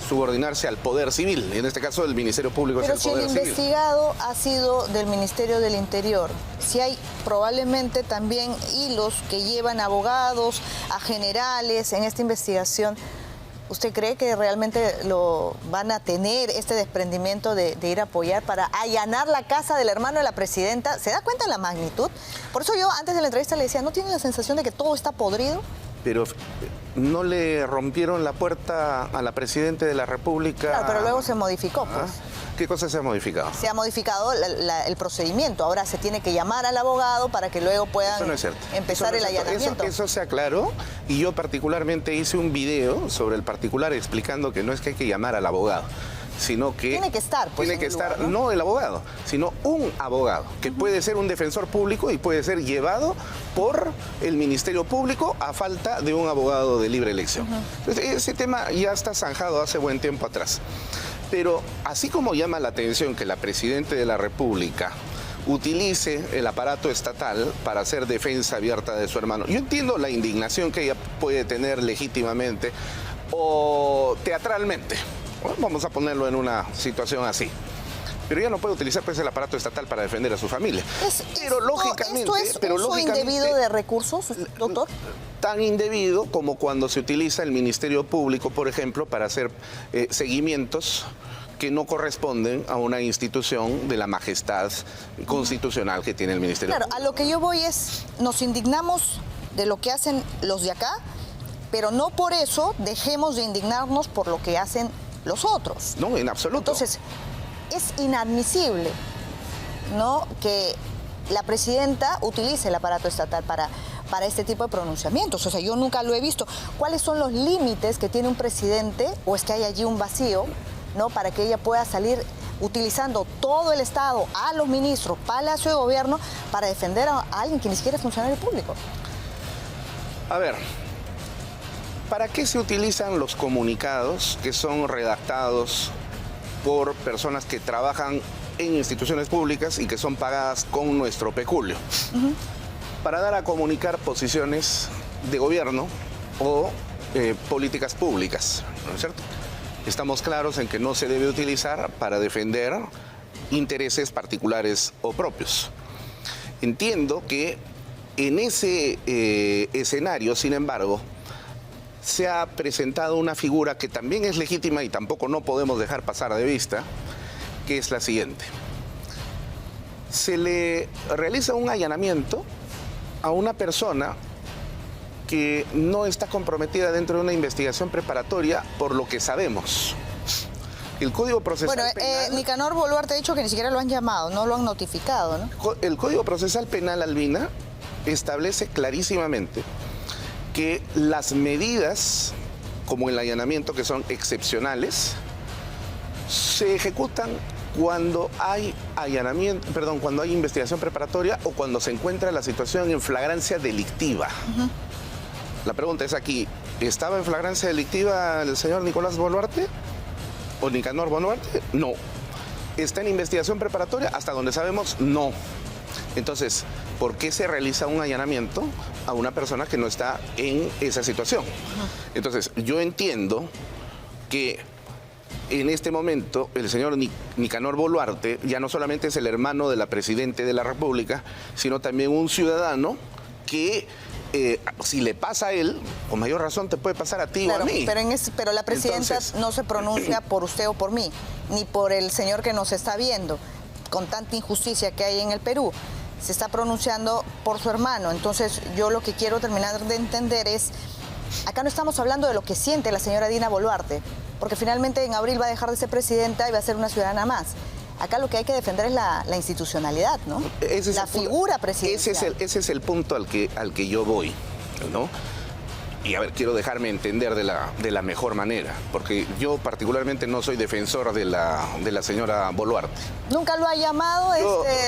subordinarse al Poder Civil. En este caso, el Ministerio Público es el Poder Civil. Pero si el investigado ha sido del Ministerio del Interior, si hay probablemente también hilos que llevan a abogados, a generales en esta investigación, ¿usted cree que realmente lo van a tener este desprendimiento de ir a apoyar para allanar la casa del hermano de la presidenta? ¿Se da cuenta de la magnitud? Por eso yo antes de la entrevista le decía, ¿no tiene la sensación de que todo está podrido? Pero no le rompieron la puerta a la Presidenta de la República. Claro, pero luego se modificó, pues. ¿Qué cosa se ha modificado? Se ha modificado el procedimiento. Ahora se tiene que llamar al abogado para que luego puedan empezar el allanamiento. Eso se aclaró y yo particularmente hice un video sobre el particular explicando que no es que hay que llamar al abogado, sino que tiene que estar, pues, tiene que estar, no el abogado, sino un abogado, que puede ser un defensor público y puede ser llevado por el Ministerio Público a falta de un abogado de libre elección. Entonces, ese tema ya está zanjado hace buen tiempo atrás. Pero así como llama la atención que la Presidenta de la República utilice el aparato estatal para hacer defensa abierta de su hermano. Yo entiendo la indignación que ella puede tener legítimamente o teatralmente. Bueno, vamos a ponerlo en una situación así. Pero ella no puede utilizar pues, el aparato estatal para defender a su familia. ¿Esto es uso indebido de recursos, doctor? Tan indebido como cuando se utiliza el Ministerio Público, por ejemplo, para hacer seguimientos que no corresponden a una institución de la majestad constitucional que tiene el Ministerio Público. Claro, a lo que yo voy es, nos indignamos de lo que hacen los de acá, pero no por eso dejemos de indignarnos por lo que hacen los otros. No, en absoluto. Entonces, es inadmisible, ¿no?, que la presidenta utilice el aparato estatal para este tipo de pronunciamientos. O sea, yo nunca lo he visto. ¿Cuáles son los límites que tiene un presidente, o es que hay allí un vacío, ¿no?, para que ella pueda salir utilizando todo el Estado, a los ministros, Palacio de Gobierno, para defender a alguien que ni siquiera es funcionario público? A ver, ¿para qué se utilizan los comunicados que son redactados por personas que trabajan en instituciones públicas y que son pagadas con nuestro peculio? Para dar a comunicar posiciones de gobierno o políticas públicas, ¿no es cierto? Estamos claros en que no se debe utilizar para defender intereses particulares o propios. Entiendo que en ese escenario, sin embargo, se ha presentado una figura que también es legítima y tampoco no podemos dejar pasar de vista, que es la siguiente. Se le realiza un allanamiento a una persona que no está comprometida dentro de una investigación preparatoria, por lo que sabemos. El Código Procesal Penal... Nicanor Boluarte ha dicho que ni siquiera lo han llamado, no lo han notificado, ¿no? El Código Procesal Penal, Albina, establece clarísimamente que las medidas, como el allanamiento, que son excepcionales, se ejecutan cuando hay cuando hay investigación preparatoria o cuando se encuentra la situación en flagrancia delictiva. La pregunta es aquí, ¿estaba en flagrancia delictiva el señor Nicolás Boluarte o Nicanor Boluarte? No. ¿Está en investigación preparatoria? Hasta donde sabemos, no. Entonces, ¿por qué se realiza un allanamiento a una persona que no está en esa situación? Entonces, yo entiendo que en este momento el señor Nicanor Boluarte ya no solamente es el hermano de la Presidenta de la República, sino también un ciudadano que si le pasa a él, con mayor razón te puede pasar a ti o a mí. Pero la Presidenta no se pronuncia por usted o por mí, ni por el señor que nos está viendo, con tanta injusticia que hay en el Perú. Se está pronunciando por su hermano. Entonces, yo lo que quiero terminar de entender es, acá no estamos hablando de lo que siente la señora Dina Boluarte, porque finalmente en abril va a dejar de ser presidenta y va a ser una ciudadana más. Acá lo que hay que defender es la institucionalidad, ¿no? La figura presidencial. Ese es el punto al que yo voy, ¿no? Y a ver, quiero dejarme entender de la mejor manera, porque yo particularmente no soy defensor de la señora Boluarte. ¿Nunca lo ha llamado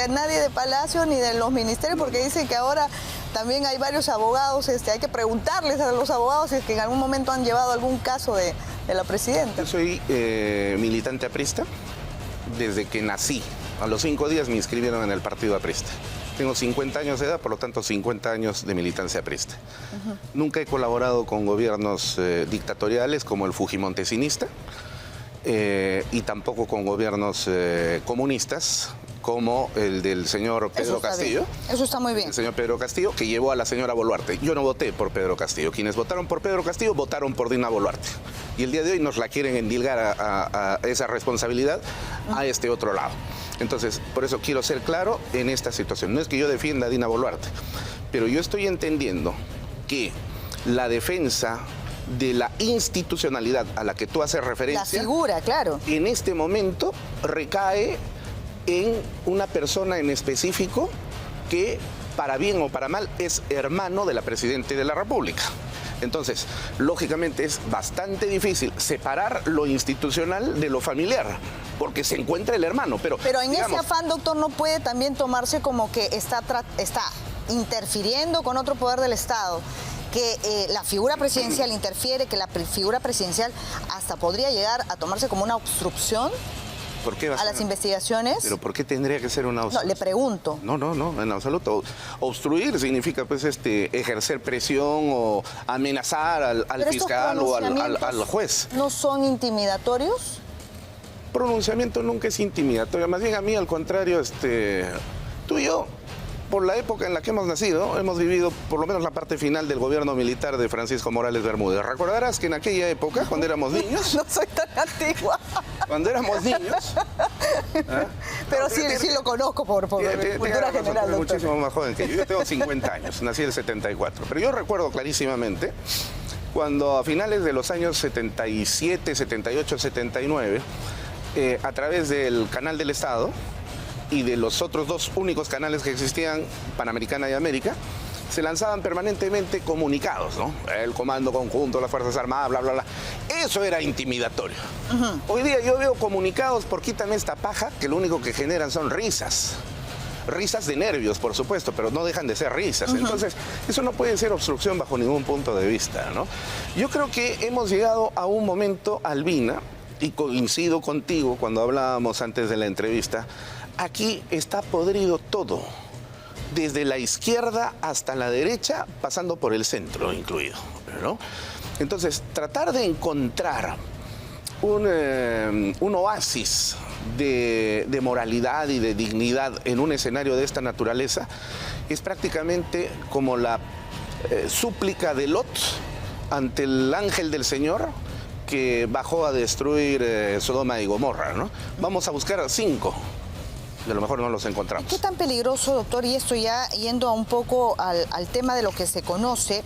nadie de Palacio ni de los ministerios? Porque dicen que ahora también hay varios abogados, hay que preguntarles a los abogados si es que en algún momento han llevado algún caso de la presidenta. Yo soy militante aprista desde que nací. A los 5 días me inscribieron en el partido aprista. Tengo 50 años de edad, por lo tanto 50 años de militancia aprista. Nunca he colaborado con gobiernos dictatoriales como el fujimontesinista y tampoco con gobiernos comunistas como el del señor Pedro Castillo. Eso está muy bien. El señor Pedro Castillo, que llevó a la señora Boluarte. Yo no voté por Pedro Castillo. Quienes votaron por Pedro Castillo votaron por Dina Boluarte. Y el día de hoy nos la quieren endilgar a esa responsabilidad a este otro lado. Entonces, por eso quiero ser claro en esta situación. No es que yo defienda a Dina Boluarte, pero yo estoy entendiendo que la defensa de la institucionalidad a la que tú haces referencia... La figura, claro. En este momento recae en una persona en específico que, para bien o para mal, es hermano de la Presidenta de la República. Entonces, lógicamente es bastante difícil separar lo institucional de lo familiar, porque se encuentra el hermano. Pero digamos, ese afán, doctor, no puede también tomarse como que está interfiriendo con otro poder del Estado, que la figura presidencial interfiere, que la figura presidencial hasta podría llegar a tomarse como una obstrucción. ¿Por qué va a las investigaciones? ¿Pero por qué tendría que ser una obstrucción? No, le pregunto. No, en absoluto. Obstruir significa pues ejercer presión o amenazar al fiscal o al juez. ¿No son intimidatorios? Pronunciamiento nunca es intimidatorio. Más bien a mí, al contrario, tú y yo, por la época en la que hemos nacido, hemos vivido por lo menos la parte final del gobierno militar de Francisco Morales Bermúdez. Recordarás que en aquella época, cuando éramos niños... No soy tan antigua. Cuando éramos niños... Pero sí lo conozco por cultura general, doctor. Muchísimo más joven que yo. Yo tengo 50 años, nací en el 74. Pero yo recuerdo clarísimamente cuando a finales de los años 77, 78, 79, a través del Canal del Estado y de los otros dos únicos canales que existían, Panamericana y América, se lanzaban permanentemente comunicados, ¿no? El Comando Conjunto, las Fuerzas Armadas, bla, bla, bla. Eso era intimidatorio. Hoy día yo veo comunicados por quítame esta paja, que lo único que generan son risas. Risas de nervios, por supuesto, pero no dejan de ser risas. Entonces, eso no puede ser obstrucción bajo ningún punto de vista, ¿no? Yo creo que hemos llegado a un momento, Albina, y coincido contigo cuando hablábamos antes de la entrevista, aquí está podrido todo, desde la izquierda hasta la derecha, pasando por el centro incluido, ¿no? Entonces, tratar de encontrar un oasis de moralidad y de dignidad en un escenario de esta naturaleza es prácticamente como la súplica de Lot ante el ángel del Señor que bajó a destruir Sodoma y Gomorra, ¿no? Vamos a buscar 5. Y a lo mejor no los encontramos. ¿Qué tan peligroso, doctor? Y esto ya yendo un poco al tema de lo que se conoce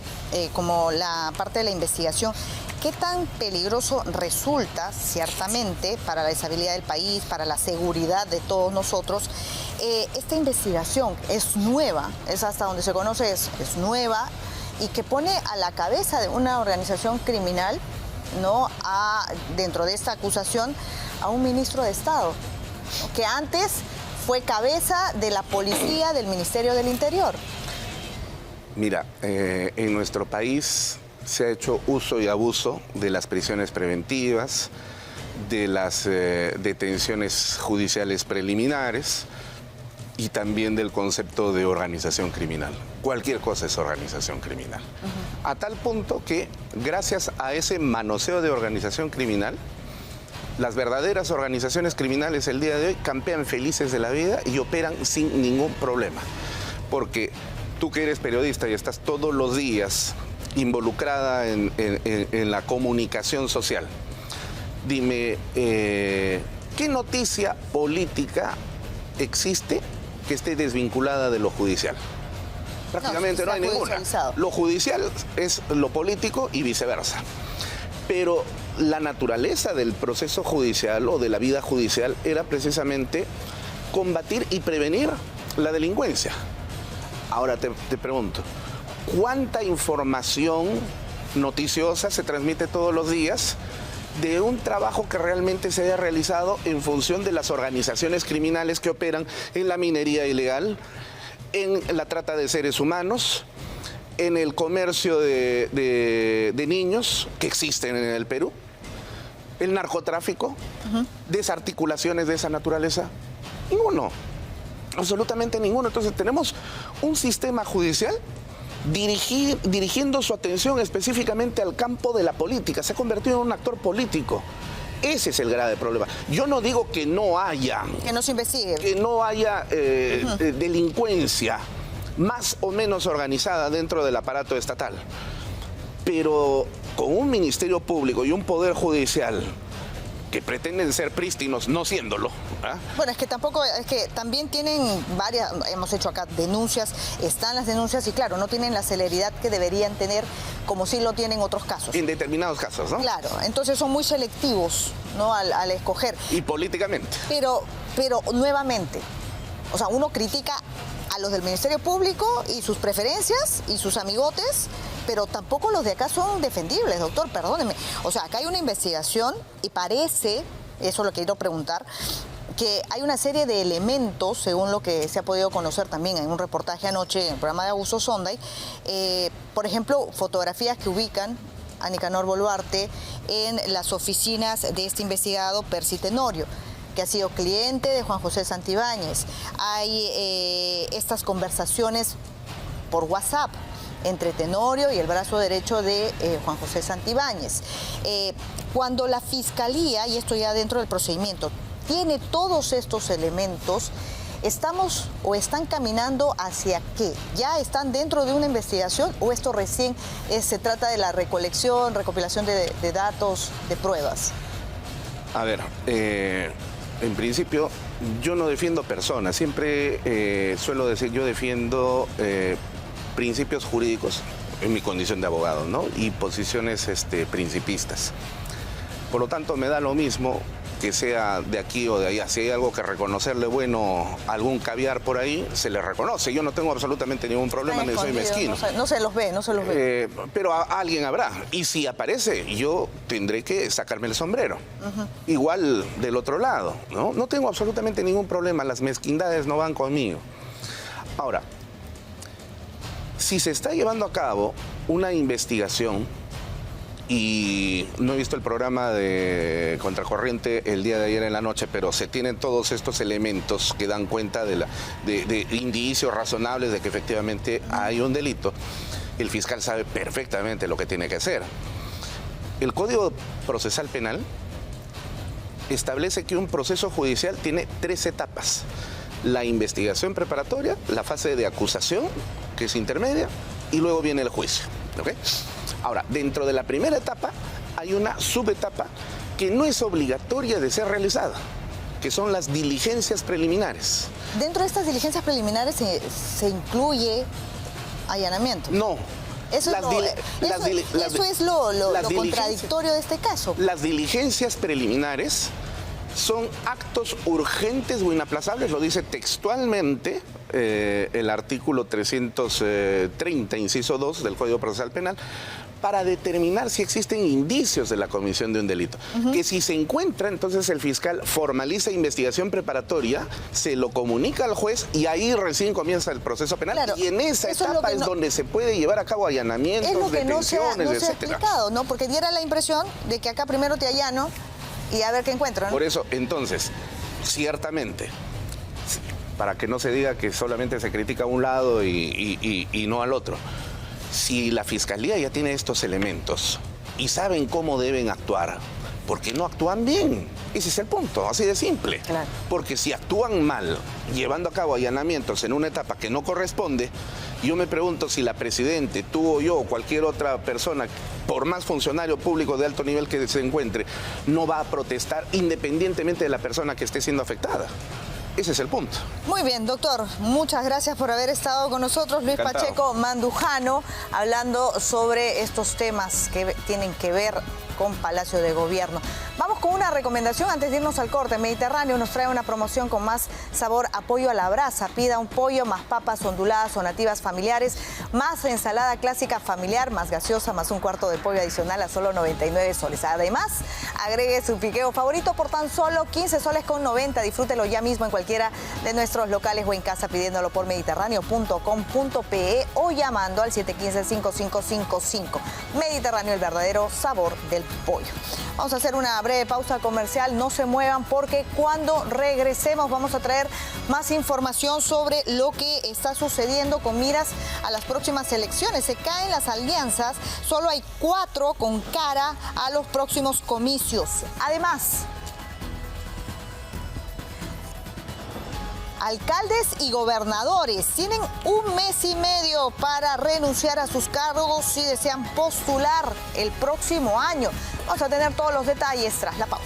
como la parte de la investigación, ¿qué tan peligroso resulta, ciertamente, para la estabilidad del país, para la seguridad de todos nosotros? Esta investigación es nueva, es hasta donde se conoce, es nueva, y que pone a la cabeza de una organización criminal, ¿no? Dentro de esta acusación, a un ministro de Estado, ¿no? Que antes fue cabeza de la policía del Ministerio del Interior. Mira, en nuestro país se ha hecho uso y abuso de las prisiones preventivas, de las detenciones judiciales preliminares y también del concepto de organización criminal. Cualquier cosa es organización criminal. A tal punto que, gracias a ese manoseo de organización criminal, las verdaderas organizaciones criminales el día de hoy campean felices de la vida y operan sin ningún problema. Porque tú que eres periodista y estás todos los días involucrada en la comunicación social, dime, ¿qué noticia política existe que esté desvinculada de lo judicial? Prácticamente no hay ninguna. Lo judicial es lo político y viceversa. Pero la naturaleza del proceso judicial o de la vida judicial era precisamente combatir y prevenir la delincuencia. Ahora te pregunto, ¿cuánta información noticiosa se transmite todos los días de un trabajo que realmente se haya realizado en función de las organizaciones criminales que operan en la minería ilegal, en la trata de seres humanos, en el comercio de niños que existen en el Perú, el narcotráfico, desarticulaciones de esa naturaleza? Ninguno, absolutamente ninguno. Entonces tenemos un sistema judicial dirigiendo su atención específicamente al campo de la política. Se ha convertido en un actor político. Ese es el grave problema. Yo no digo que no haya... Que no se investigue. Que no haya delincuencia más o menos organizada dentro del aparato estatal. Pero con un ministerio público y un poder judicial que pretenden ser prístinos, no siéndolo. ¿Ah? Bueno, es que también tienen varias, hemos hecho acá denuncias, están las denuncias y claro, no tienen la celeridad que deberían tener como sí lo tienen otros casos. En determinados casos, ¿no? Claro, entonces son muy selectivos, ¿no? Al escoger. Y políticamente. Pero nuevamente, o sea, uno critica a los del Ministerio Público y sus preferencias y sus amigotes, pero tampoco los de acá son defendibles, doctor, perdóneme. O sea, acá hay una investigación y parece, eso lo quiero preguntar, que hay una serie de elementos, según lo que se ha podido conocer también en un reportaje anoche en el programa de Augusto Sonday, por ejemplo, fotografías que ubican a Nicanor Boluarte en las oficinas de este investigado Percy Tenorio. que ha sido cliente de Juan José Santibáñez. Hay estas conversaciones por WhatsApp entre Tenorio y el brazo derecho de Juan José Santibáñez. Cuando la Fiscalía, y esto ya dentro del procedimiento, tiene todos estos elementos, ¿estamos o están caminando hacia qué? ¿Ya están dentro de una investigación o esto recién se trata de la recopilación de datos, de pruebas? A ver, en principio yo no defiendo personas, siempre suelo decir yo defiendo principios jurídicos en mi condición de abogado, ¿no? Y posiciones principistas. Por lo tanto, me da lo mismo que sea de aquí o de allá. Si hay algo que reconocerle bueno, algún caviar por ahí, se le reconoce. Yo no tengo absolutamente ningún problema, ni soy mezquino. No se los ve. Pero alguien habrá. Y si aparece, yo tendré que sacarme el sombrero. Igual del otro lado, ¿no? No tengo absolutamente ningún problema. Las mezquindades no van conmigo. Ahora, si se está llevando a cabo una investigación, y no he visto el programa de Contracorriente el día de ayer en la noche, pero se tienen todos estos elementos que dan cuenta de indicios razonables de que efectivamente hay un delito, el fiscal sabe perfectamente lo que tiene que hacer. El Código Procesal Penal establece que un proceso judicial tiene 3 etapas. La investigación preparatoria, la fase de acusación, que es intermedia, y luego viene el juicio. ¿Okay? Ahora, dentro de la primera etapa hay una subetapa que no es obligatoria de ser realizada, que son las diligencias preliminares. ¿Dentro de estas diligencias preliminares se incluye allanamiento? No. Eso es lo contradictorio de este caso. Las diligencias preliminares son actos urgentes o inaplazables, lo dice textualmente el artículo 330, inciso 2 del Código Procesal Penal, para determinar si existen indicios de la comisión de un delito. Que si se encuentra, entonces el fiscal formaliza investigación preparatoria, se lo comunica al juez y ahí recién comienza el proceso penal. Claro, y en esa etapa es donde se puede llevar a cabo allanamientos, detenciones, no se ha explicado, ¿no? Porque diera la impresión de que acá primero te allano y a ver qué encuentro, ¿no? Por eso, entonces, ciertamente, para que no se diga que solamente se critica a un lado y no al otro, si la Fiscalía ya tiene estos elementos y saben cómo deben actuar, ¿por qué no actúan bien? Ese es el punto, así de simple. Claro. Porque si actúan mal, llevando a cabo allanamientos en una etapa que no corresponde, yo me pregunto si la Presidente, tú o yo, o cualquier otra persona, por más funcionario público de alto nivel que se encuentre, no va a protestar independientemente de la persona que esté siendo afectada. Ese es el punto. Muy bien, doctor. Muchas gracias por haber estado con nosotros. Luis Encantado. Pacheco Mandujano, hablando sobre estos temas que tienen que ver con Palacio de Gobierno. Vamos con una recomendación antes de irnos al corte. Mediterráneo nos trae una promoción con más sabor a pollo a la brasa. Pida un pollo, más papas onduladas o nativas familiares, más ensalada clásica familiar, más gaseosa, más un cuarto de pollo adicional a solo 99 soles. Además, agregue su piqueo favorito por tan solo 15 soles con 90. Disfrútelo ya mismo en cualquiera de nuestros locales o en casa pidiéndolo por mediterráneo.com.pe o llamando al 715-5555. Mediterráneo, el verdadero sabor del pollo. Vamos a hacer una breve pausa comercial, no se muevan porque cuando regresemos vamos a traer más información sobre lo que está sucediendo con miras a las próximas elecciones. Se caen las alianzas, solo hay 4 con cara a los próximos comicios. Además, alcaldes y gobernadores tienen un mes y medio para renunciar a sus cargos si desean postular el próximo año. Vamos a tener todos los detalles tras la pausa.